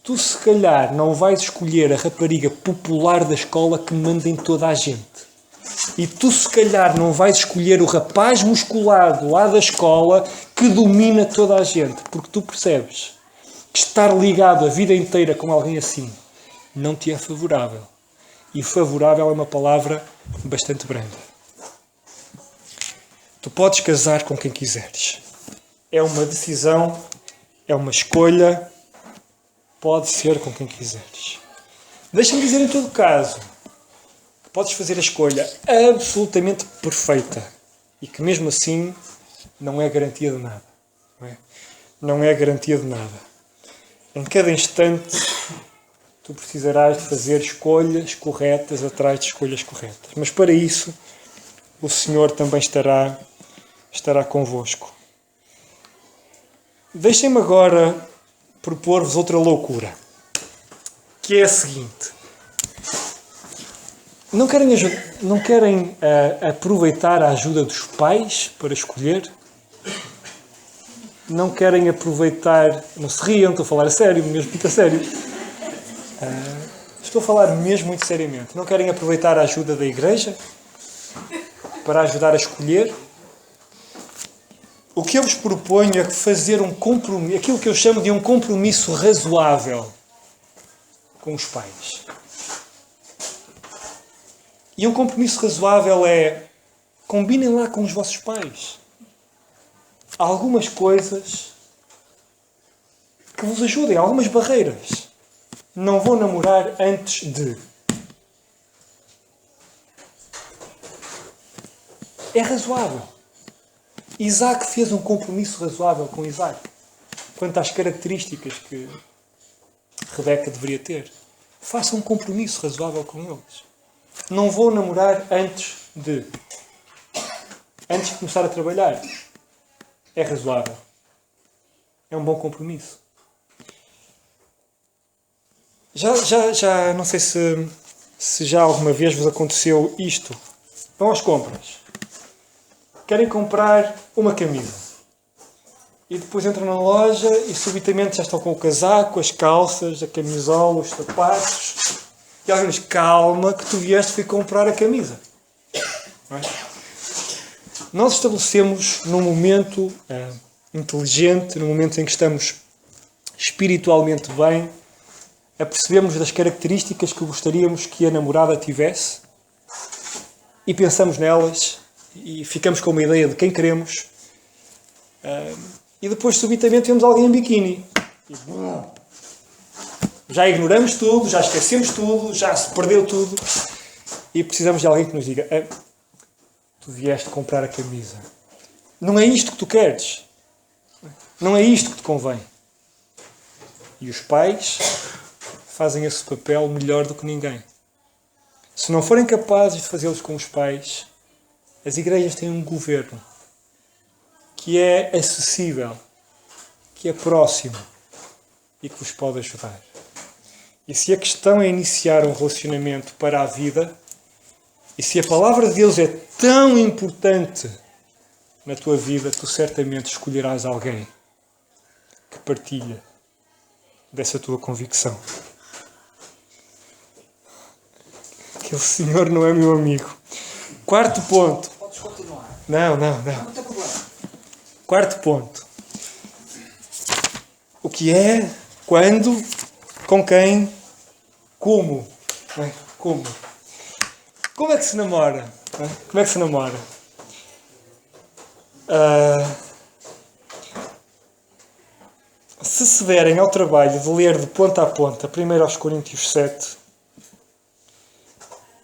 tu se calhar não vais escolher a rapariga popular da escola que manda em toda a gente. E tu se calhar não vais escolher o rapaz musculado lá da escola que domina toda a gente. Porque tu percebes que estar ligado a vida inteira com alguém assim não te é favorável. E favorável é uma palavra bastante branda. Tu podes casar com quem quiseres. É uma decisão, é uma escolha. Pode ser com quem quiseres. Deixa-me dizer em todo caso que podes fazer a escolha absolutamente perfeita e que mesmo assim não é garantia de nada. Não é garantia de nada. Em cada instante tu precisarás de fazer escolhas corretas atrás de escolhas corretas. Mas para isso o Senhor também estará convosco. Deixem-me agora propor-vos outra loucura, que é a seguinte: não querem aproveitar a ajuda dos pais para escolher? Não querem aproveitar, não se riam, estou a falar a sério, mesmo muito a sério, estou a falar mesmo muito seriamente, não querem aproveitar a ajuda da igreja para ajudar a escolher? o que eu vos proponho é fazer um compromisso, aquilo que eu chamo de um compromisso razoável com os pais. E um compromisso razoável é: combinem lá com os vossos pais algumas coisas que vos ajudem, algumas barreiras. Não vou namorar antes de. É razoável. Isaac fez um compromisso razoável com Isaac quanto às características que Rebeca deveria ter. Faça um compromisso razoável com eles. Não vou namorar antes de começar a trabalhar. É razoável. É um bom compromisso. Já não sei se já alguma vez vos aconteceu isto. Vão às compras. Querem comprar uma camisa. E depois entram na loja e subitamente já estão com o casaco, as calças, a camisola, os sapatos. E alguém diz: calma que tu vieste fui comprar a camisa. Não é? Nós estabelecemos num momento inteligente, num momento em que estamos espiritualmente bem, apercebemos das características que gostaríamos que a namorada tivesse e pensamos nelas e ficamos com uma ideia de quem queremos e depois subitamente vemos alguém em biquíni. Já ignoramos tudo, já esquecemos tudo, já se perdeu tudo e precisamos de alguém que nos diga: tu vieste comprar a camisa. Não é isto que tu queres. Não é isto que te convém. E os pais fazem esse papel melhor do que ninguém. Se não forem capazes de fazê-los com os pais, as igrejas têm um governo que é acessível, que é próximo e que vos pode ajudar. E se a questão é iniciar um relacionamento para a vida, e se a palavra de Deus é tão importante na tua vida, tu certamente escolherás alguém que partilha dessa tua convicção. Aquele senhor não é meu amigo. Quarto ponto. Podes continuar. Não. Não tem problema. Quarto ponto. O que é, quando, com quem, como. Como? Como é que se namora? Como é que se namora? Se derem ao trabalho de ler de ponta a ponta 1 Coríntios 7,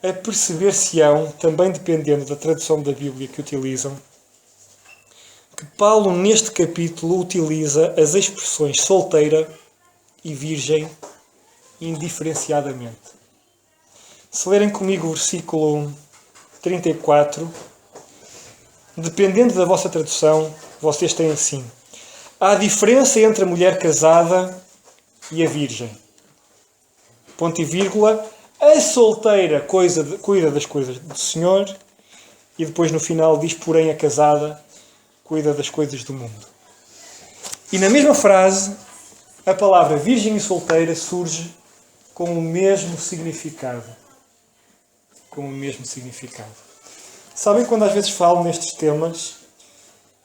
a perceber-se-ão, também dependendo da tradução da Bíblia que utilizam, que Paulo neste capítulo utiliza as expressões solteira e virgem indiferenciadamente. Se lerem comigo o versículo 34, dependendo da vossa tradução, vocês têm assim: há diferença entre a mulher casada e a virgem. Ponto e vírgula. A solteira cuida das coisas do Senhor. E depois no final diz: porém a casada cuida das coisas do mundo. E na mesma frase, a palavra virgem e solteira surge com o mesmo significado. Com o mesmo significado. Sabem, quando às vezes falo nestes temas,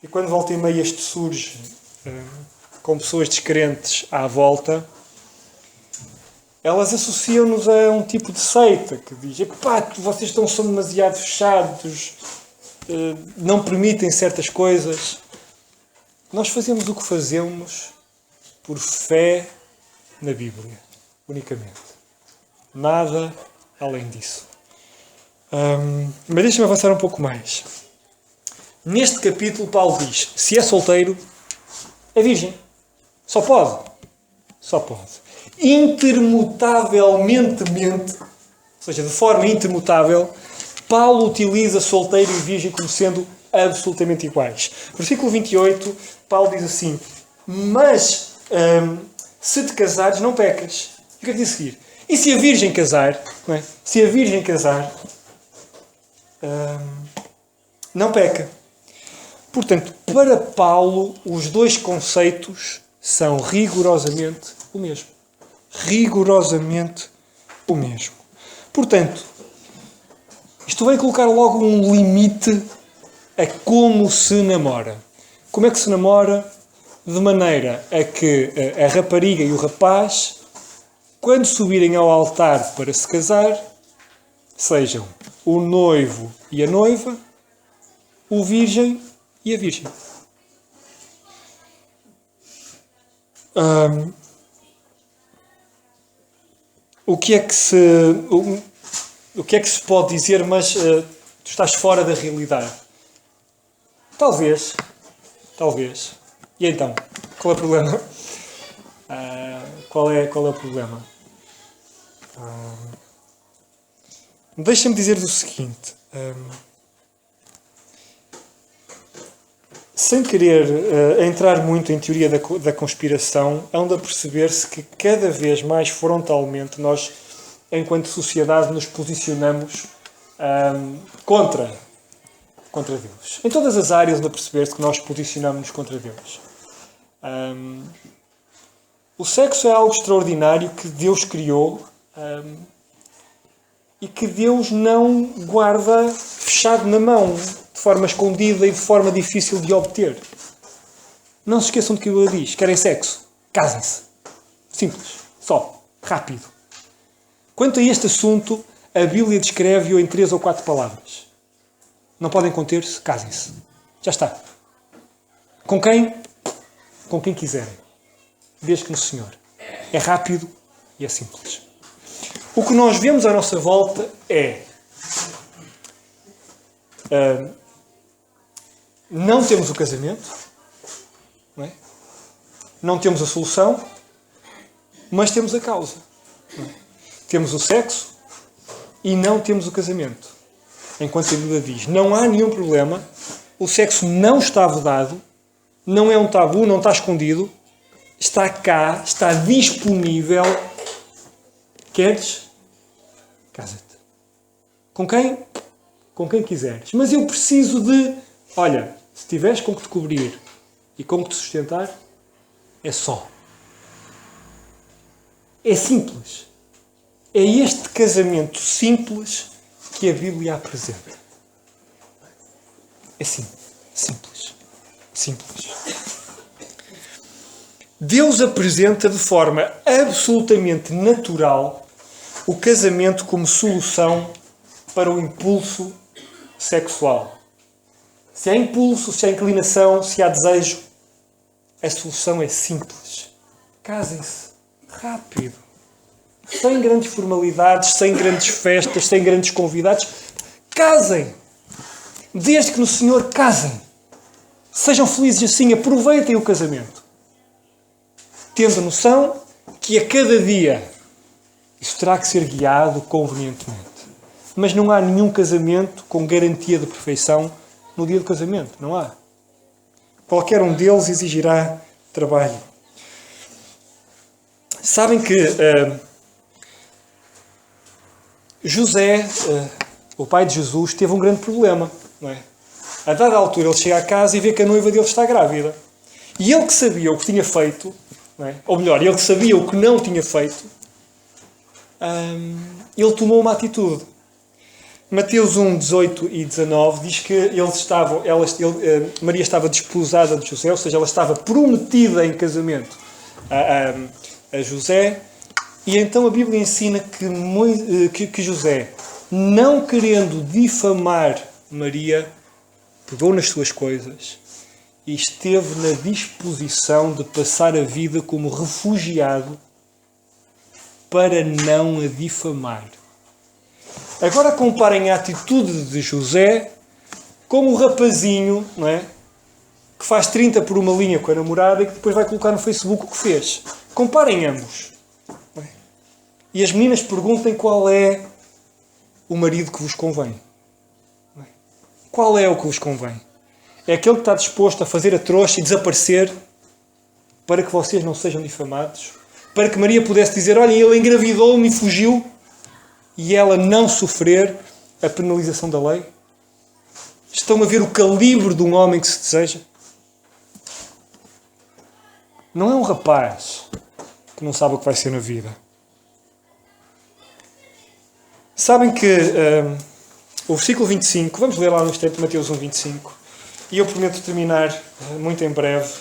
e quando volta e meia isto surge com pessoas descrentes à volta, elas associam-nos a um tipo de seita que diz: epá, vocês são demasiado fechados, não permitem certas coisas. Nós fazemos o que fazemos por fé na Bíblia, unicamente. Nada além disso. Mas deixa-me avançar um pouco mais. Neste capítulo, Paulo diz: se é solteiro, é virgem. Só pode. Intermutavelmente, ou seja, de forma intermutável, Paulo utiliza solteiro e virgem como sendo absolutamente iguais. Versículo 28, Paulo diz assim: mas se te casares, não pecas. E o que é que diz a seguir? E se a virgem casar, não é? Se a virgem casar, não peca. Portanto, para Paulo, os dois conceitos são rigorosamente o mesmo. Rigorosamente o mesmo. Portanto, isto vai colocar logo um limite a como se namora. Como é que se namora? De maneira a que a rapariga e o rapaz, quando subirem ao altar para se casar, sejam o noivo e a noiva, o virgem e a virgem. O que é que se pode dizer, mas tu estás fora da realidade? Talvez. E então, qual é o problema? Qual é o problema? Deixa-me dizer o seguinte. Sem querer entrar muito em teoria da conspiração, hão de perceber-se que cada vez mais frontalmente nós, enquanto sociedade, nos posicionamos contra Deus. Em todas as áreas, hão de perceber-se que nós posicionamos-nos contra Deus. O sexo é algo extraordinário que Deus criou e que Deus não guarda fechado na mão, de forma escondida e de forma difícil de obter. Não se esqueçam do que a Bíblia diz. Querem sexo? Casem-se. Simples. Só. Rápido. Quanto a este assunto, a Bíblia descreve-o em 3 ou 4 palavras. Não podem conter-se? Casem-se. Já está. Com quem? Com quem quiserem. Desde que no Senhor. É rápido e é simples. O que nós vemos à nossa volta é... não temos o casamento, não é? Não temos a solução, mas temos a causa. Não é? Temos o sexo e não temos o casamento. Enquanto a Bíblia diz, não há nenhum problema, o sexo não está vedado, não é um tabu, não está escondido, está cá, está disponível. Queres? Casa-te. Com quem? Com quem quiseres. Mas eu preciso de... Olha, se tiveres com que te cobrir e com que te sustentar, é só. É simples. É este casamento simples que a Bíblia apresenta. É simples. Simples. Deus apresenta de forma absolutamente natural o casamento como solução para o impulso sexual. Se há impulso, se há inclinação, se há desejo, a solução é simples. Casem-se. Rápido. Sem grandes formalidades, sem grandes festas, sem grandes convidados. Casem. Desde que no Senhor casem. Sejam felizes assim. Aproveitem o casamento. Tendo a noção que a cada dia isso terá que ser guiado convenientemente. Mas não há nenhum casamento com garantia de perfeição no dia do casamento. Não há. Qualquer um deles exigirá trabalho. Sabem que José, o pai de Jesus, teve um grande problema. Não é? A dada altura ele chega a casa e vê que a noiva dele está grávida. E ele que sabia o que tinha feito, não é? Ou melhor, ele que sabia o que não tinha feito, ele tomou uma atitude. Mateus 1, 18 e 19 diz que Maria estava desposada de José, ou seja, ela estava prometida em casamento a José, e então a Bíblia ensina que José, não querendo difamar Maria, pegou nas suas coisas e esteve na disposição de passar a vida como refugiado para não a difamar. Agora comparem a atitude de José com o rapazinho, não é? Que faz 30 por uma linha com a namorada e que depois vai colocar no Facebook o que fez. Comparem ambos. Não é? E as meninas perguntem qual é o marido que vos convém. Não é? Qual é o que vos convém? É aquele que está disposto a fazer a trouxa e desaparecer para que vocês não sejam difamados? Para que Maria pudesse dizer, olha, ele engravidou-me e fugiu, e ela não sofrer a penalização da lei? Estão a ver o calibre de um homem que se deseja? Não é um rapaz que não sabe o que vai ser na vida. Sabem que o versículo 25, vamos ler lá no instante, Mateus 1, 25, E eu prometo terminar muito em breve.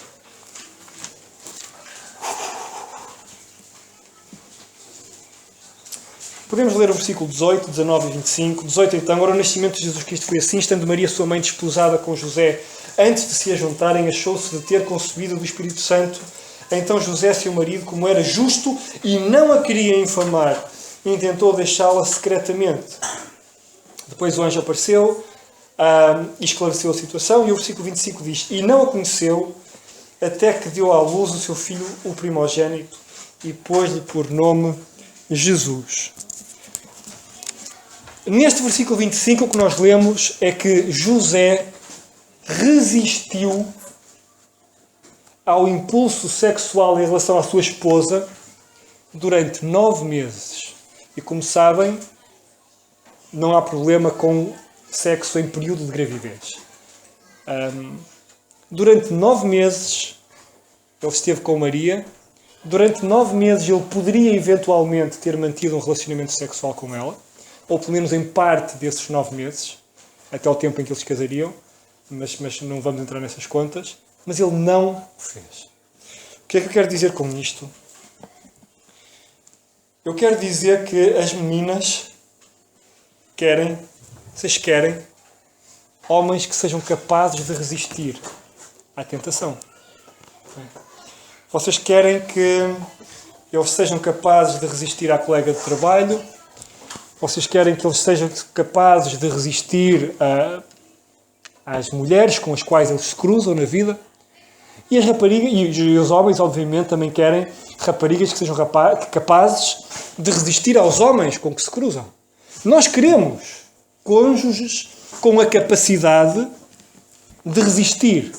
Podemos ler o versículo 18, 19 e 25. 18 então, ora o nascimento de Jesus Cristo foi assim, estando Maria, sua mãe, desposada com José, antes de se ajuntarem, achou-se de ter concebido do Espírito Santo. Então José, seu marido, como era justo e não a queria infamar, intentou deixá-la secretamente. Depois o anjo apareceu e esclareceu a situação, e o versículo 25 diz: e não a conheceu até que deu à luz o seu filho, o primogênito, e pôs-lhe por nome Jesus. Neste versículo 25 o que nós lemos é que José resistiu ao impulso sexual em relação à sua esposa durante 9 meses. E como sabem, não há problema com sexo em período de gravidez. Durante 9 meses ele esteve com Maria. Durante 9 meses ele poderia eventualmente ter mantido um relacionamento sexual com ela, ou pelo menos em parte desses 9 meses, até o tempo em que eles casariam, mas não vamos entrar nessas contas. Mas ele não o fez. O que é que eu quero dizer com isto? Eu quero dizer que as meninas vocês querem homens que sejam capazes de resistir à tentação. Vocês querem que eles sejam capazes de resistir à colega de trabalho. Vocês querem que eles sejam capazes de resistir às mulheres com as quais eles se cruzam na vida. E as raparigas, e os homens, obviamente, também querem raparigas que sejam capazes de resistir aos homens com que se cruzam. Nós queremos cônjuges com a capacidade de resistir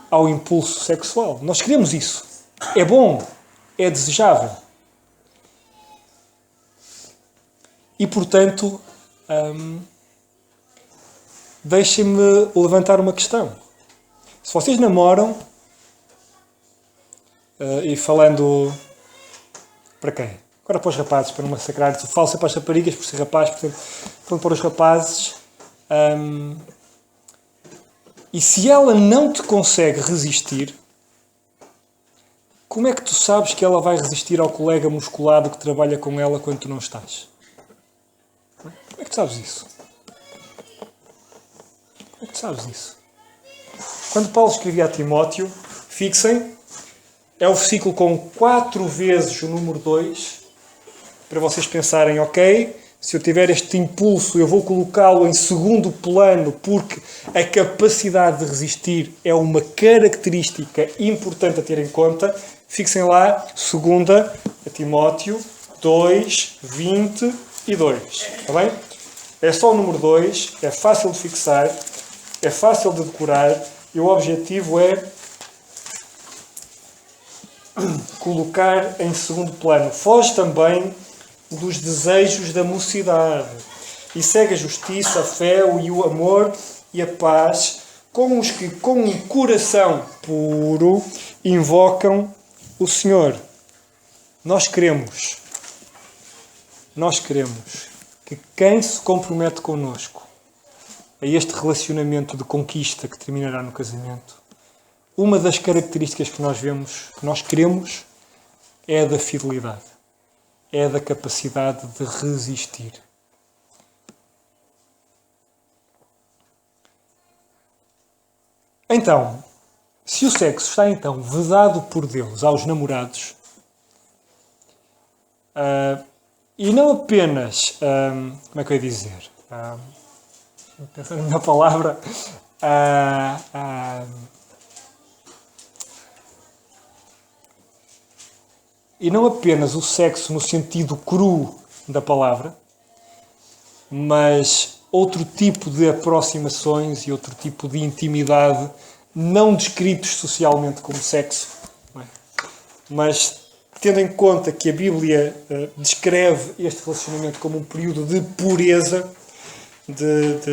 ao impulso sexual. Nós queremos isso. É bom, é desejável. E, portanto, deixem-me levantar uma questão. Se vocês namoram, e falando para quem? Agora para os rapazes, para não massacrar, falo sempre para as raparigas, por ser rapaz, portanto, falando para os rapazes, e se ela não te consegue resistir, como é que tu sabes que ela vai resistir ao colega musculado que trabalha com ela quando tu não estás? Como é que tu sabes isso? Como é que tu sabes isso? Quando Paulo escrevia a Timóteo, fixem, é o versículo com 4 vezes o número 2, para vocês pensarem, ok, se eu tiver este impulso, eu vou colocá-lo em segundo plano, porque a capacidade de resistir é uma característica importante a ter em conta. Fixem lá, 2 Timóteo 2, 22. Está bem? É só o número 2, é fácil de fixar, é fácil de decorar, e o objetivo é colocar em segundo plano. Foge também dos desejos da mocidade e segue a justiça, a fé, o amor e a paz com os que com um coração puro invocam o Senhor. Nós queremos que quem se compromete connosco a este relacionamento de conquista que terminará no casamento, uma das características que nós queremos é a da fidelidade, é a da capacidade de resistir. Então, se o sexo está então vedado por Deus aos namorados, e não apenas, como é que eu ia dizer? Pensando na palavra, e não apenas o sexo no sentido cru da palavra, mas outro tipo de aproximações e outro tipo de intimidade não descritos socialmente como sexo, não é? Mas tendo em conta que a Bíblia descreve este relacionamento como um período de pureza, de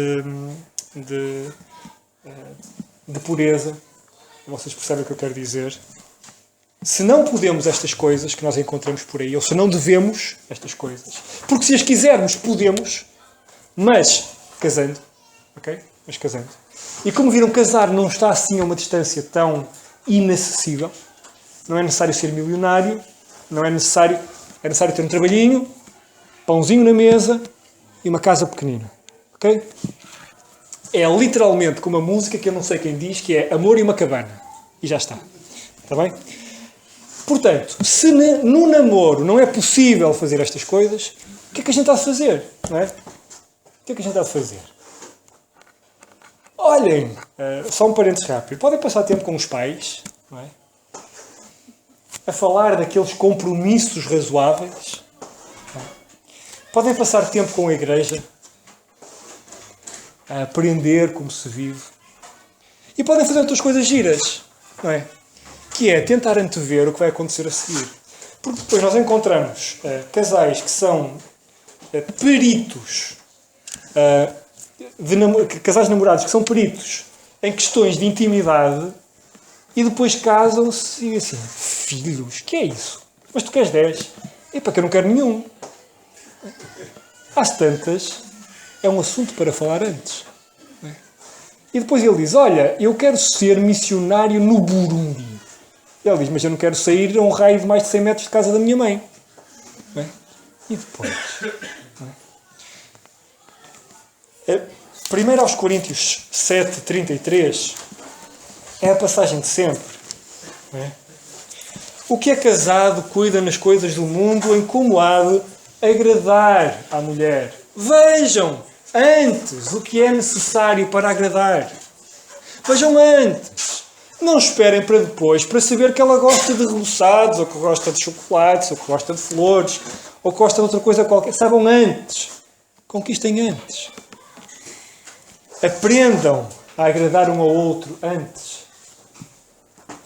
pureza, vocês percebem o que eu quero dizer? Se não podemos estas coisas que nós encontramos por aí, ou se não devemos estas coisas, porque se as quisermos, podemos, mas casando, ok? Mas casando. E como viram, casar não está assim a uma distância tão inacessível. Não é necessário ser milionário, não é necessário, é necessário ter um trabalhinho, pãozinho na mesa e uma casa pequenina. Ok? É literalmente como a música que eu não sei quem diz, que é amor e uma cabana. E já está. Está bem? Portanto, se no namoro não é possível fazer estas coisas, o que é que a gente está a fazer? Não é? O que é que a gente está a fazer? Olhem, só um parênteses rápido. Podem passar tempo com os pais, não é? A falar daqueles compromissos razoáveis. Não é? Podem passar tempo com a igreja, a aprender como se vive. E podem fazer outras coisas giras, não é? Que é tentar antever o que vai acontecer a seguir. Porque depois nós encontramos casais que são peritos, casais namorados que são peritos em questões de intimidade e depois casam-se e assim, filhos, que é isso? Mas tu queres 10? E para que eu não quero nenhum. Às tantas, é um assunto para falar antes. Não é? E depois ele diz, olha, eu quero ser missionário no Burundi. Ele diz, mas eu não quero sair a um raio de mais de 100 metros de casa da minha mãe. Não é? E depois? Não é? 1 aos Coríntios 7:33 é a passagem de sempre. Não é? O que é casado cuida nas coisas do mundo em como há de agradar à mulher. Vejam antes o que é necessário para agradar. Vejam antes. Não esperem para depois para saber que ela gosta de reboçados, ou que gosta de chocolates, ou que gosta de flores, ou que gosta de outra coisa qualquer. Saibam antes. Conquistem antes. Aprendam a agradar um ao outro antes.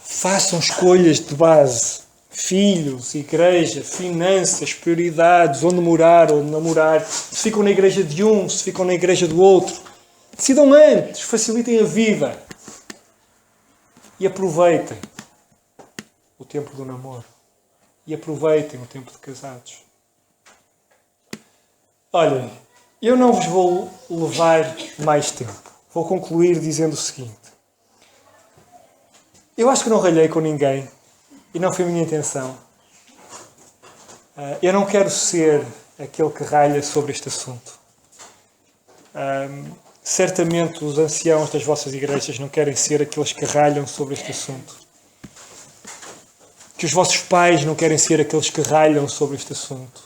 Façam escolhas de base. Filhos, igreja, finanças, prioridades, onde morar, onde namorar. Se ficam na igreja de um, se ficam na igreja do outro. Decidam antes. Facilitem a vida. E aproveitem o tempo do namoro. E aproveitem o tempo de casados. Olhem, eu não vos vou levar mais tempo. Vou concluir dizendo o seguinte. Eu acho que não ralhei com ninguém. E não foi a minha intenção. Eu não quero ser aquele que ralha sobre este assunto. Certamente os anciãos das vossas igrejas não querem ser aqueles que ralham sobre este assunto. Que os vossos pais não querem ser aqueles que ralham sobre este assunto.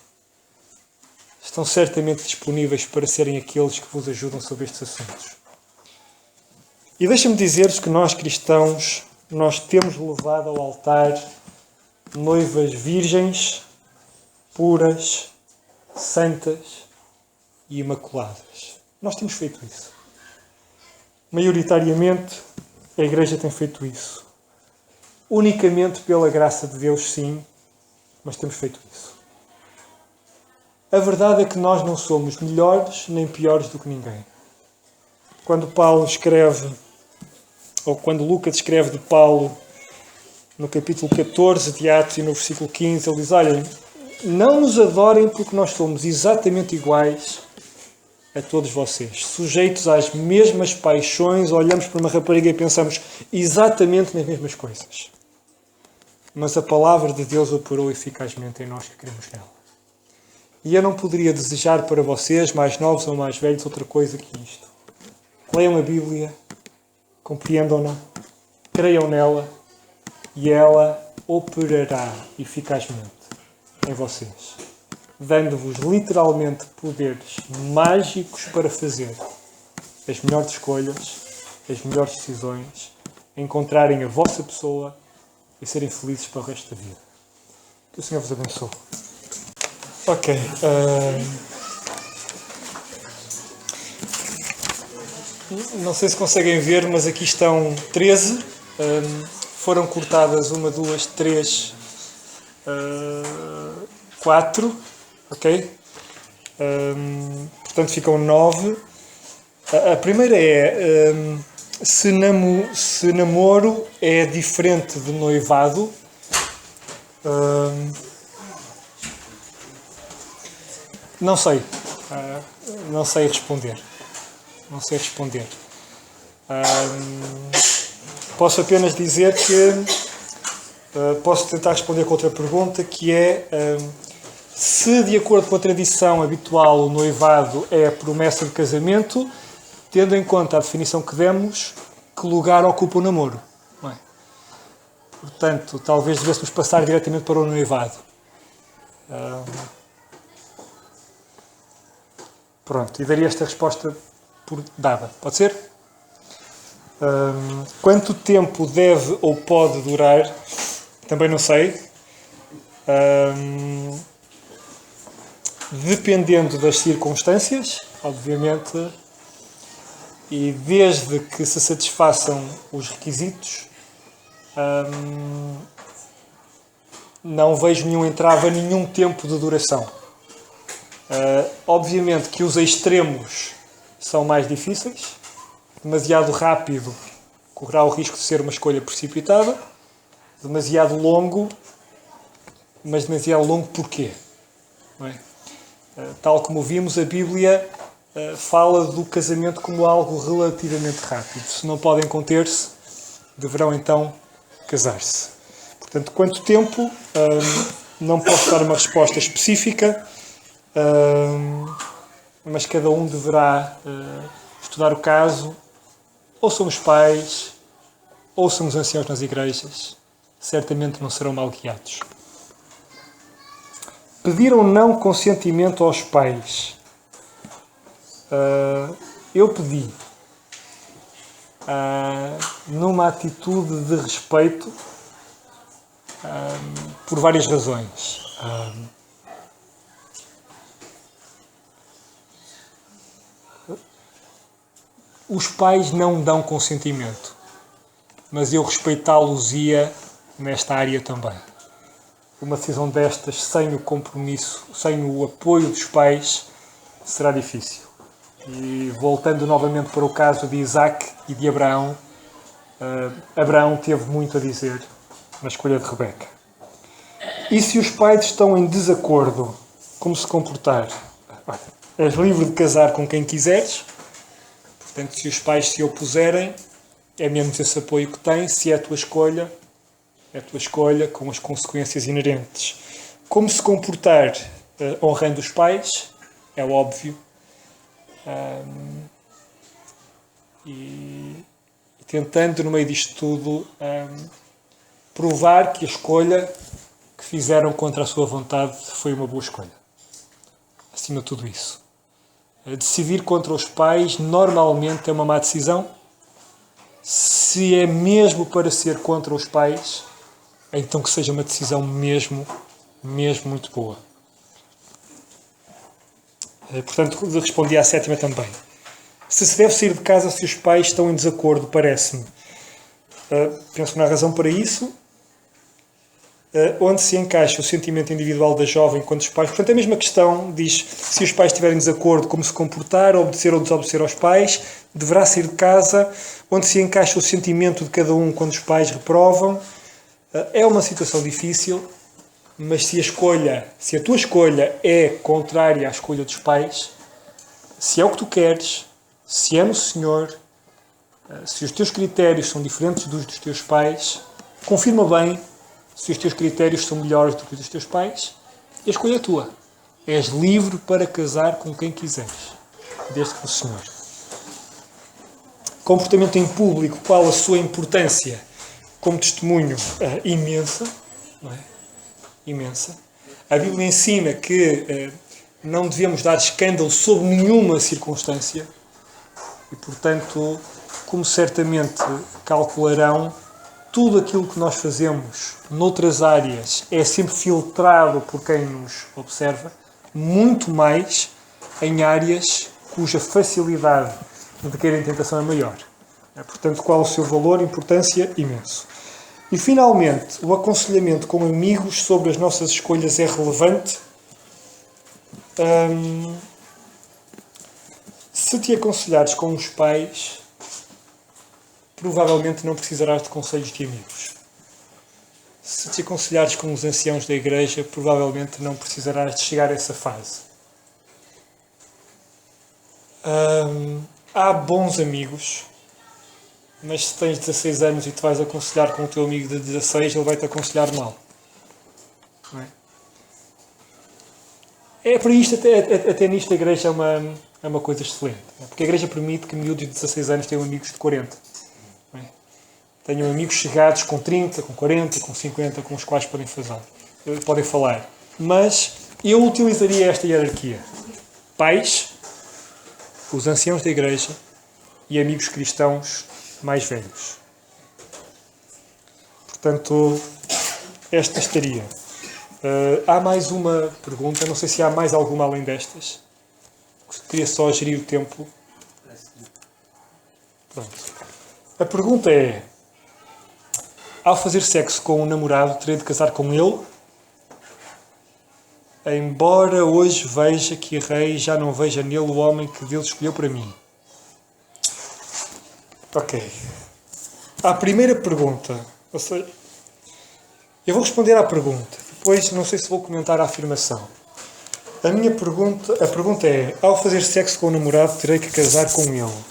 Estão certamente disponíveis para serem aqueles que vos ajudam sobre estes assuntos. E deixa-me dizer-vos que nós cristãos, nós temos levado ao altar noivas virgens, puras, santas e imaculadas. Nós temos feito isso. Maioritariamente, a Igreja tem feito isso. Unicamente pela graça de Deus, sim, mas temos feito isso. A verdade é que nós não somos melhores nem piores do que ninguém. Quando Paulo escreve, ou quando Lucas escreve de Paulo, no capítulo 14 de Atos e no versículo 15, ele diz, olhem, não nos adorem porque nós somos exatamente iguais a todos vocês, sujeitos às mesmas paixões, olhamos para uma rapariga e pensamos exatamente nas mesmas coisas. Mas a palavra de Deus operou eficazmente em nós que cremos nela. E eu não poderia desejar para vocês, mais novos ou mais velhos, outra coisa que isto. Leiam a Bíblia, compreendam-na, creiam nela e ela operará eficazmente em vocês, dando-vos literalmente poderes mágicos para fazer as melhores escolhas, as melhores decisões, encontrarem a vossa pessoa e serem felizes para o resto da vida. Que o Senhor vos abençoe. Ok. Não sei se conseguem ver, mas aqui estão 13. Foram cortadas 1, 2, 3, 4. Ok? Portanto, ficam 9. A primeira é se namoro é diferente de noivado. Não sei. Não sei responder. Não sei responder. Posso apenas dizer que posso tentar responder com outra pergunta, que é se, de acordo com a tradição habitual, o noivado é a promessa de casamento, tendo em conta a definição que demos, que lugar ocupa o namoro? Não é? Portanto, talvez devêssemos passar diretamente para o noivado. Pronto, e daria esta resposta por dada. Pode ser? Quanto tempo deve ou pode durar? Também não sei. Dependendo das circunstâncias, obviamente, e desde que se satisfaçam os requisitos, não vejo nenhum entrave a nenhum tempo de duração. Obviamente que os extremos são mais difíceis. Demasiado rápido correrá o risco de ser uma escolha precipitada. Demasiado longo, mas demasiado longo porquê? Não é? Tal como vimos, a Bíblia fala do casamento como algo relativamente rápido. Se não podem conter-se, deverão então casar-se. Portanto, quanto tempo? Não posso dar uma resposta específica, mas cada um deverá estudar o caso. Ou são os pais, ou são os anciãos nas igrejas. Certamente não serão mal guiados. Pedir ou não consentimento aos pais. Eu pedi. Numa atitude de respeito, por várias razões. Os pais não dão consentimento, mas eu respeitá-los-ia nesta área também. Uma decisão destas sem o compromisso, sem o apoio dos pais, será difícil. E voltando novamente para o caso de Isaac e de Abraão, Abraão teve muito a dizer na escolha de Rebeca. E se os pais estão em desacordo, como se comportar? Olha, és livre de casar com quem quiseres. Portanto, se os pais se opuserem, é menos esse apoio que têm. Se é a tua escolha com as consequências inerentes. Como se comportar honrando os pais, é óbvio. E tentando, no meio disto tudo, provar que a escolha que fizeram contra a sua vontade foi uma boa escolha. Acima de tudo isso. Decidir contra os pais normalmente é uma má decisão. Se é mesmo para ser contra os pais, então que seja uma decisão mesmo muito boa. Portanto, respondi à sétima também. Se deve sair de casa se os pais estão em desacordo, parece-me. Penso que não há razão para isso. Onde se encaixa o sentimento individual da jovem quando os pais... Portanto, a mesma questão diz, se os pais estiverem em desacordo, como se comportar, obedecer ou desobedecer aos pais, deverá sair de casa. Onde se encaixa o sentimento de cada um quando os pais reprovam. É uma situação difícil, mas se a tua escolha é contrária à escolha dos pais, se é o que tu queres, se é no Senhor, se os teus critérios são diferentes dos teus pais, confirma bem se os teus critérios são melhores do que os dos teus pais, e a escolha é tua. És livre para casar com quem quiseres, desde que o Senhor. Comportamento em público, qual a sua importância como testemunho? Imensa, não é? Imensa. A Bíblia ensina que não devemos dar escândalo sob nenhuma circunstância e, portanto, como certamente calcularão, tudo aquilo que nós fazemos noutras áreas é sempre filtrado por quem nos observa, muito mais em áreas cuja facilidade de cair em tentação é maior. Portanto, qual o seu valor? Importância? Imenso. E, finalmente, o aconselhamento com amigos sobre as nossas escolhas é relevante. Se te aconselhares com os pais, provavelmente não precisarás de conselhos de amigos. Se te aconselhares com os anciãos da igreja, provavelmente não precisarás de chegar a essa fase. Há bons amigos mas se tens 16 anos e te vais aconselhar com o teu amigo de 16, ele vai-te aconselhar mal. Não é? É por isto, até nisto a igreja é uma coisa excelente. Porque a igreja permite que miúdos de 16 anos tenham amigos de 40. Não é? Tenham amigos chegados com 30, com 40, com 50, com os quais podem falar. Mas eu utilizaria esta hierarquia. Pais, os anciãos da igreja e amigos cristãos mais velhos. Portanto, esta estaria. Há mais uma pergunta, não sei se há mais alguma além destas. Queria só gerir o tempo. Pronto. A pergunta é: ao fazer sexo com um namorado, terei de casar com ele? Embora hoje veja que errei, já não veja nele o homem que Deus escolheu para mim. Ok. À primeira pergunta, ou seja, eu vou responder à pergunta. Depois não sei se vou comentar a afirmação. A pergunta é: ao fazer sexo com o namorado, terei que casar com ele?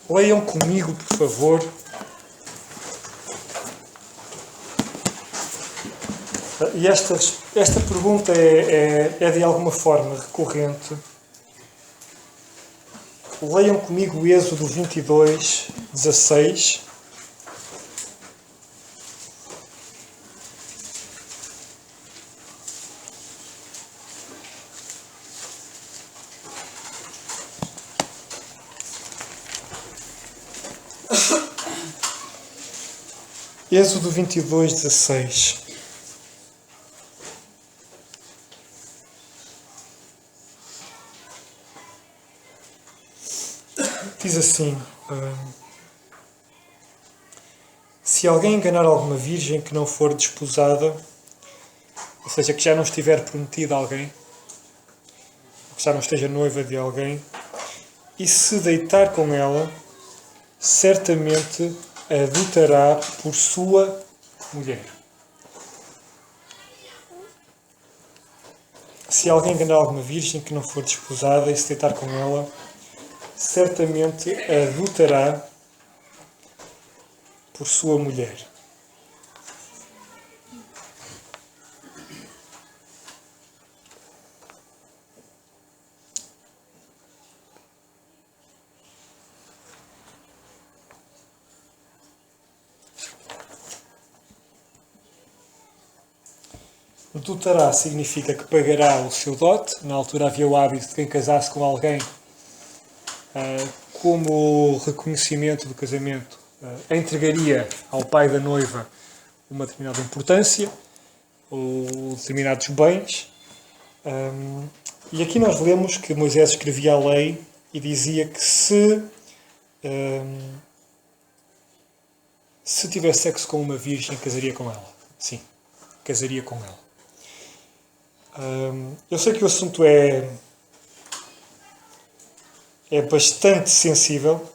Leiam comigo, por favor. E esta pergunta é de alguma forma recorrente. Leiam comigo Êxodo 22, 16. Êxodo 22, 16. Diz assim: se alguém enganar alguma virgem que não for desposada, ou seja, que já não estiver prometida a alguém, que já não esteja noiva de alguém, e se deitar com ela, certamente a adulterará por sua mulher. Se alguém enganar alguma virgem que não for desposada e se deitar com ela, certamente a adulterará por sua mulher. Adulterará significa que pagará o seu dote. Na altura havia o hábito de quem casasse com alguém, como reconhecimento do casamento, entregaria ao pai da noiva uma determinada importância ou determinados bens. E aqui nós lemos que Moisés escrevia a lei e dizia que se tivesse sexo com uma virgem, casaria com ela. Sim, casaria com ela. Eu sei que o assunto é bastante sensível,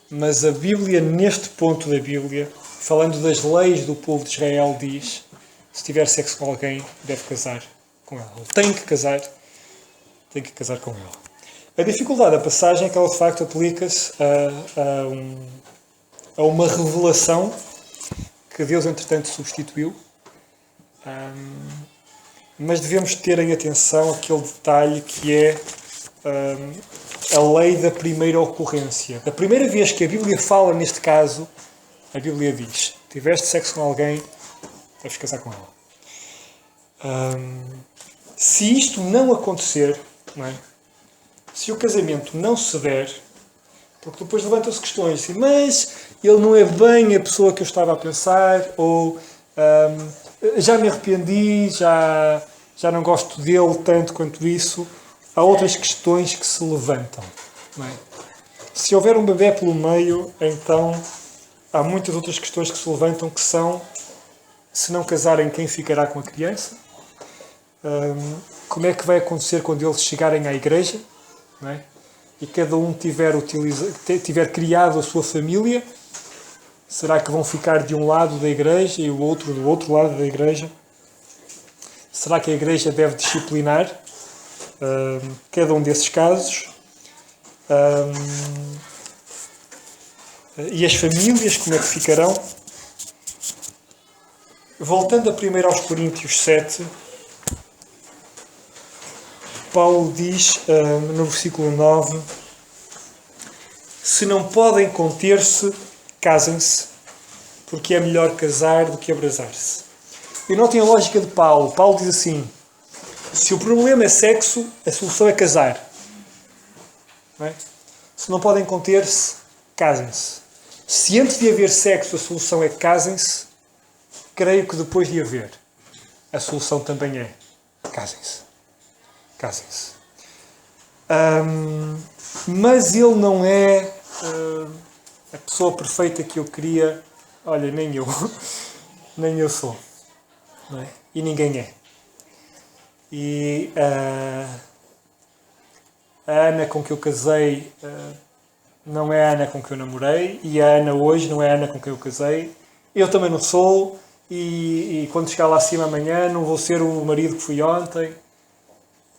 mas a Bíblia, neste ponto da Bíblia, falando das leis do povo de Israel, diz: se tiver sexo com alguém, deve casar com ela. Ou tem que casar com ela. A dificuldade da passagem é que ela de facto aplica-se a uma revelação que Deus entretanto substituiu. Mas devemos ter em atenção aquele detalhe que é a lei da primeira ocorrência. Da primeira vez que a Bíblia fala neste caso, a Bíblia diz: tiveste sexo com alguém, deves casar com ela. Se isto não acontecer, não é? Se o casamento não se der, porque depois levantam-se questões assim: mas ele não é bem a pessoa que eu estava a pensar, ou já me arrependi, já não gosto dele tanto quanto isso. Há outras questões que se levantam. Não é? Se houver um bebê pelo meio, então há muitas outras questões que se levantam, que são: se não casarem, quem ficará com a criança? Como é que vai acontecer quando eles chegarem à igreja? Não é? E cada um tiver criado a sua família? Será que vão ficar de um lado da igreja e o outro do outro lado da igreja? Será que a igreja deve disciplinar cada um desses casos? E as famílias, como é que ficarão? Voltando a primeiro aos Coríntios 7, Paulo diz no versículo 9: se não podem conter-se, casem-se, porque é melhor casar do que abrasar-se. E notem a lógica de Paulo. Paulo diz assim: se o problema é sexo, a solução é casar. Não é? Se não podem conter-se, casem-se. Se antes de haver sexo a solução é casem-se, creio que depois de haver, a solução também é casem-se. Casem-se. Mas ele não é a pessoa perfeita que eu queria. Olha, nem eu. Nem eu sou. Não é? E ninguém é. E a Ana com que eu casei não é a Ana com que eu namorei. E a Ana hoje não é a Ana com quem eu casei. Eu também não sou. E quando chegar lá acima amanhã não vou ser o marido que fui ontem.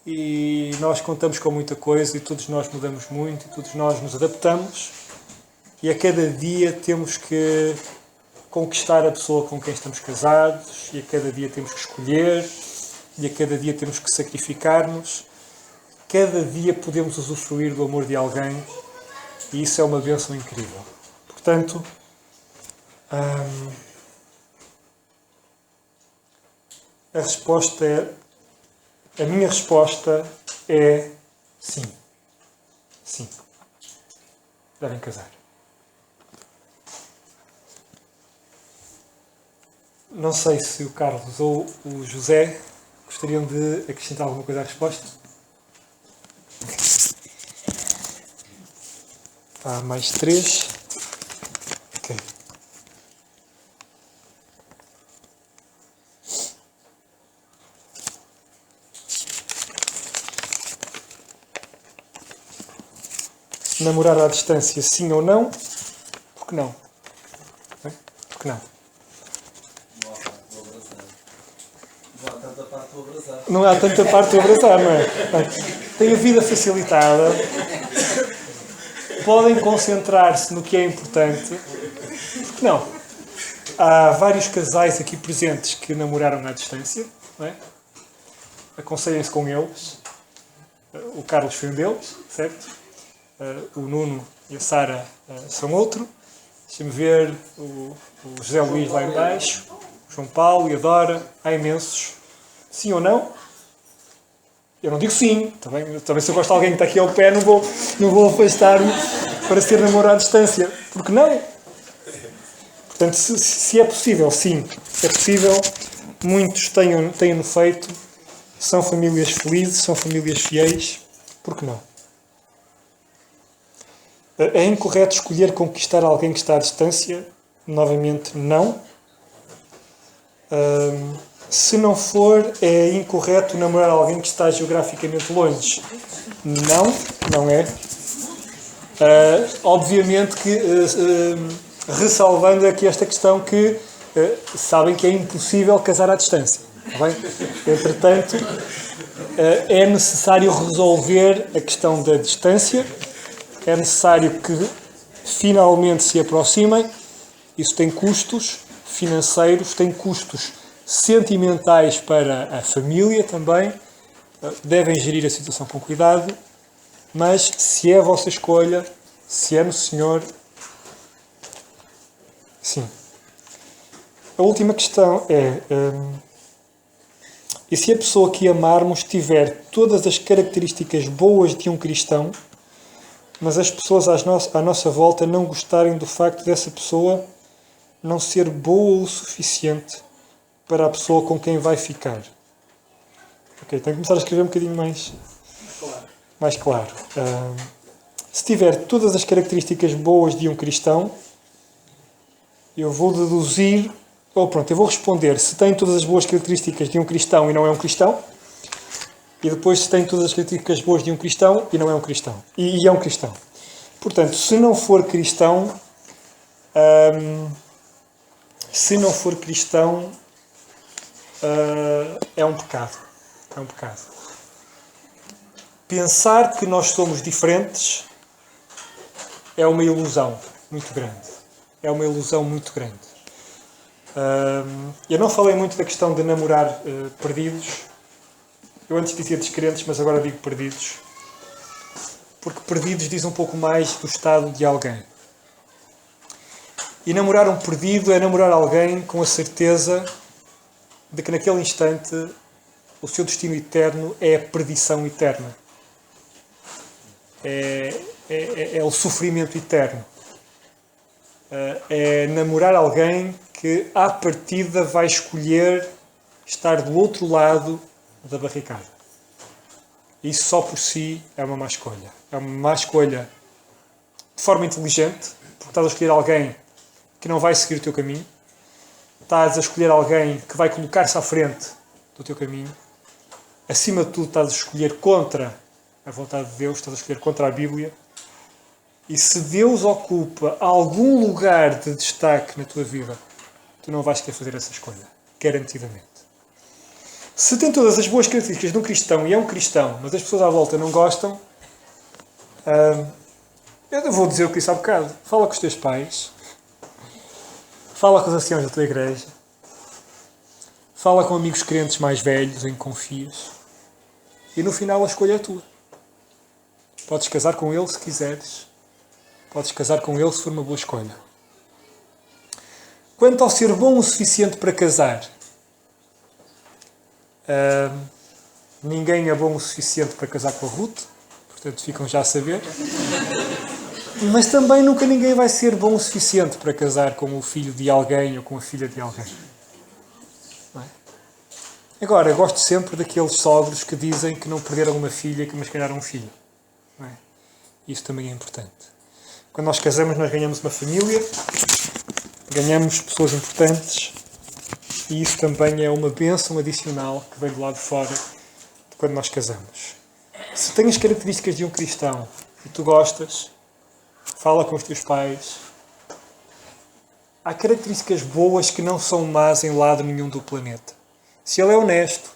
E nós contamos com muita coisa e todos nós mudamos muito e todos nós nos adaptamos. E a cada dia temos que conquistar a pessoa com quem estamos casados, e a cada dia temos que escolher, e a cada dia temos que sacrificar-nos. Cada dia podemos usufruir do amor de alguém, e isso é uma bênção incrível. Portanto, a minha resposta é sim. Sim. Devem casar. Não sei se o Carlos ou o José gostariam de acrescentar alguma coisa à resposta. Há mais 3. Ok. Namorar à distância, sim ou não? Por que não? Por que não? Não há tanta parte do abraçar, não é? Tem a vida facilitada. Podem concentrar-se no que é importante. Por que não? Há vários casais aqui presentes que namoraram à distância, não é? Aconselhem-se com eles. O Carlos foi um deles, certo? O Nuno e a Sara são outro. Deixa-me ver o José Luís lá em baixo, o João Paulo e a Dora. Há imensos. Sim ou não? Eu não digo sim. Também se eu gosto de alguém que está aqui ao pé, não vou afastar-me para ser namoro à distância. Porque não? Portanto, se é possível, sim. É possível. Muitos tenham-no feito. São famílias felizes, são famílias fiéis. Por que não? É incorreto escolher conquistar alguém que está à distância? Novamente, não. Se não for, é incorreto namorar alguém que está geograficamente longe? Não é. Obviamente que, ressalvando aqui esta questão que sabem que é impossível casar à distância. Está bem? Entretanto, é necessário resolver a questão da distância. É necessário que finalmente se aproximem. Isso tem custos financeiros, tem custos sentimentais para a família também. Devem gerir a situação com cuidado. Mas se é a vossa escolha, se é no Senhor, sim. A última questão é: e se a pessoa que amarmos tiver todas as características boas de um cristão, mas as pessoas à nossa volta não gostarem do facto dessa pessoa não ser boa o suficiente para a pessoa com quem vai ficar? Ok, tenho que começar a escrever um bocadinho mais claro. Se tiver todas as características boas de um cristão, eu vou deduzir, eu vou responder se tem todas as boas características de um cristão e não é um cristão, e depois se tem todas as características boas de um cristão e não é um cristão. E é um cristão. Portanto, se não for cristão, é um pecado. É um pecado. Pensar que nós somos diferentes é uma ilusão muito grande. É uma ilusão muito grande. Eu não falei muito da questão de namorar perdidos. Eu antes dizia descrentes, mas agora digo perdidos. Porque perdidos diz um pouco mais do estado de alguém. E namorar um perdido é namorar alguém com a certeza de que naquele instante o seu destino eterno é a perdição eterna. É o sofrimento eterno. É namorar alguém que à partida vai escolher estar do outro lado da barricada. Isso só por si é uma má escolha. É uma má escolha de forma inteligente, porque estás a escolher alguém que não vai seguir o teu caminho. Estás a escolher alguém que vai colocar-se à frente do teu caminho. Acima de tudo, estás a escolher contra a vontade de Deus, estás a escolher contra a Bíblia. E se Deus ocupa algum lugar de destaque na tua vida, tu não vais querer fazer essa escolha, garantidamente. Se tem todas as boas características de um cristão e é um cristão, mas as pessoas à volta não gostam, eu vou dizer o que disse há bocado. Fala com os teus pais, fala com os anciãos da tua igreja, fala com amigos crentes mais velhos em que confias, e no final a escolha é tua. Podes casar com ele se quiseres. Podes casar com ele se for uma boa escolha. Quanto ao ser bom o suficiente para casar, ninguém é bom o suficiente para casar com a Ruth, portanto ficam já a saber. Mas também nunca ninguém vai ser bom o suficiente para casar com o filho de alguém ou com a filha de alguém. Não é? Agora, eu gosto sempre daqueles sogros que dizem que não perderam uma filha, mas ganharam um filho. Não é? Isso também é importante. Quando nós casamos, nós ganhamos uma família, ganhamos pessoas importantes, e isso também é uma bênção adicional que vem do lado de fora de quando nós casamos. Se tens as características de um cristão e tu gostas, fala com os teus pais. Há características boas que não são más em lado nenhum do planeta. Se ele é honesto,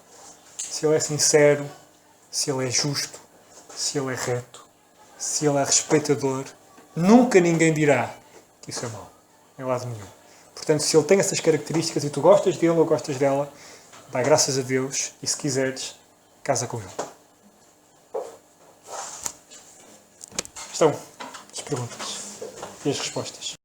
se ele é sincero, se ele é justo, se ele é reto, se ele é respeitador, nunca ninguém dirá que isso é mau, em lado nenhum. Portanto, se ele tem essas características e tu gostas dele ou gostas dela, dá graças a Deus e, se quiseres, casa com ele. Estão as perguntas e as respostas.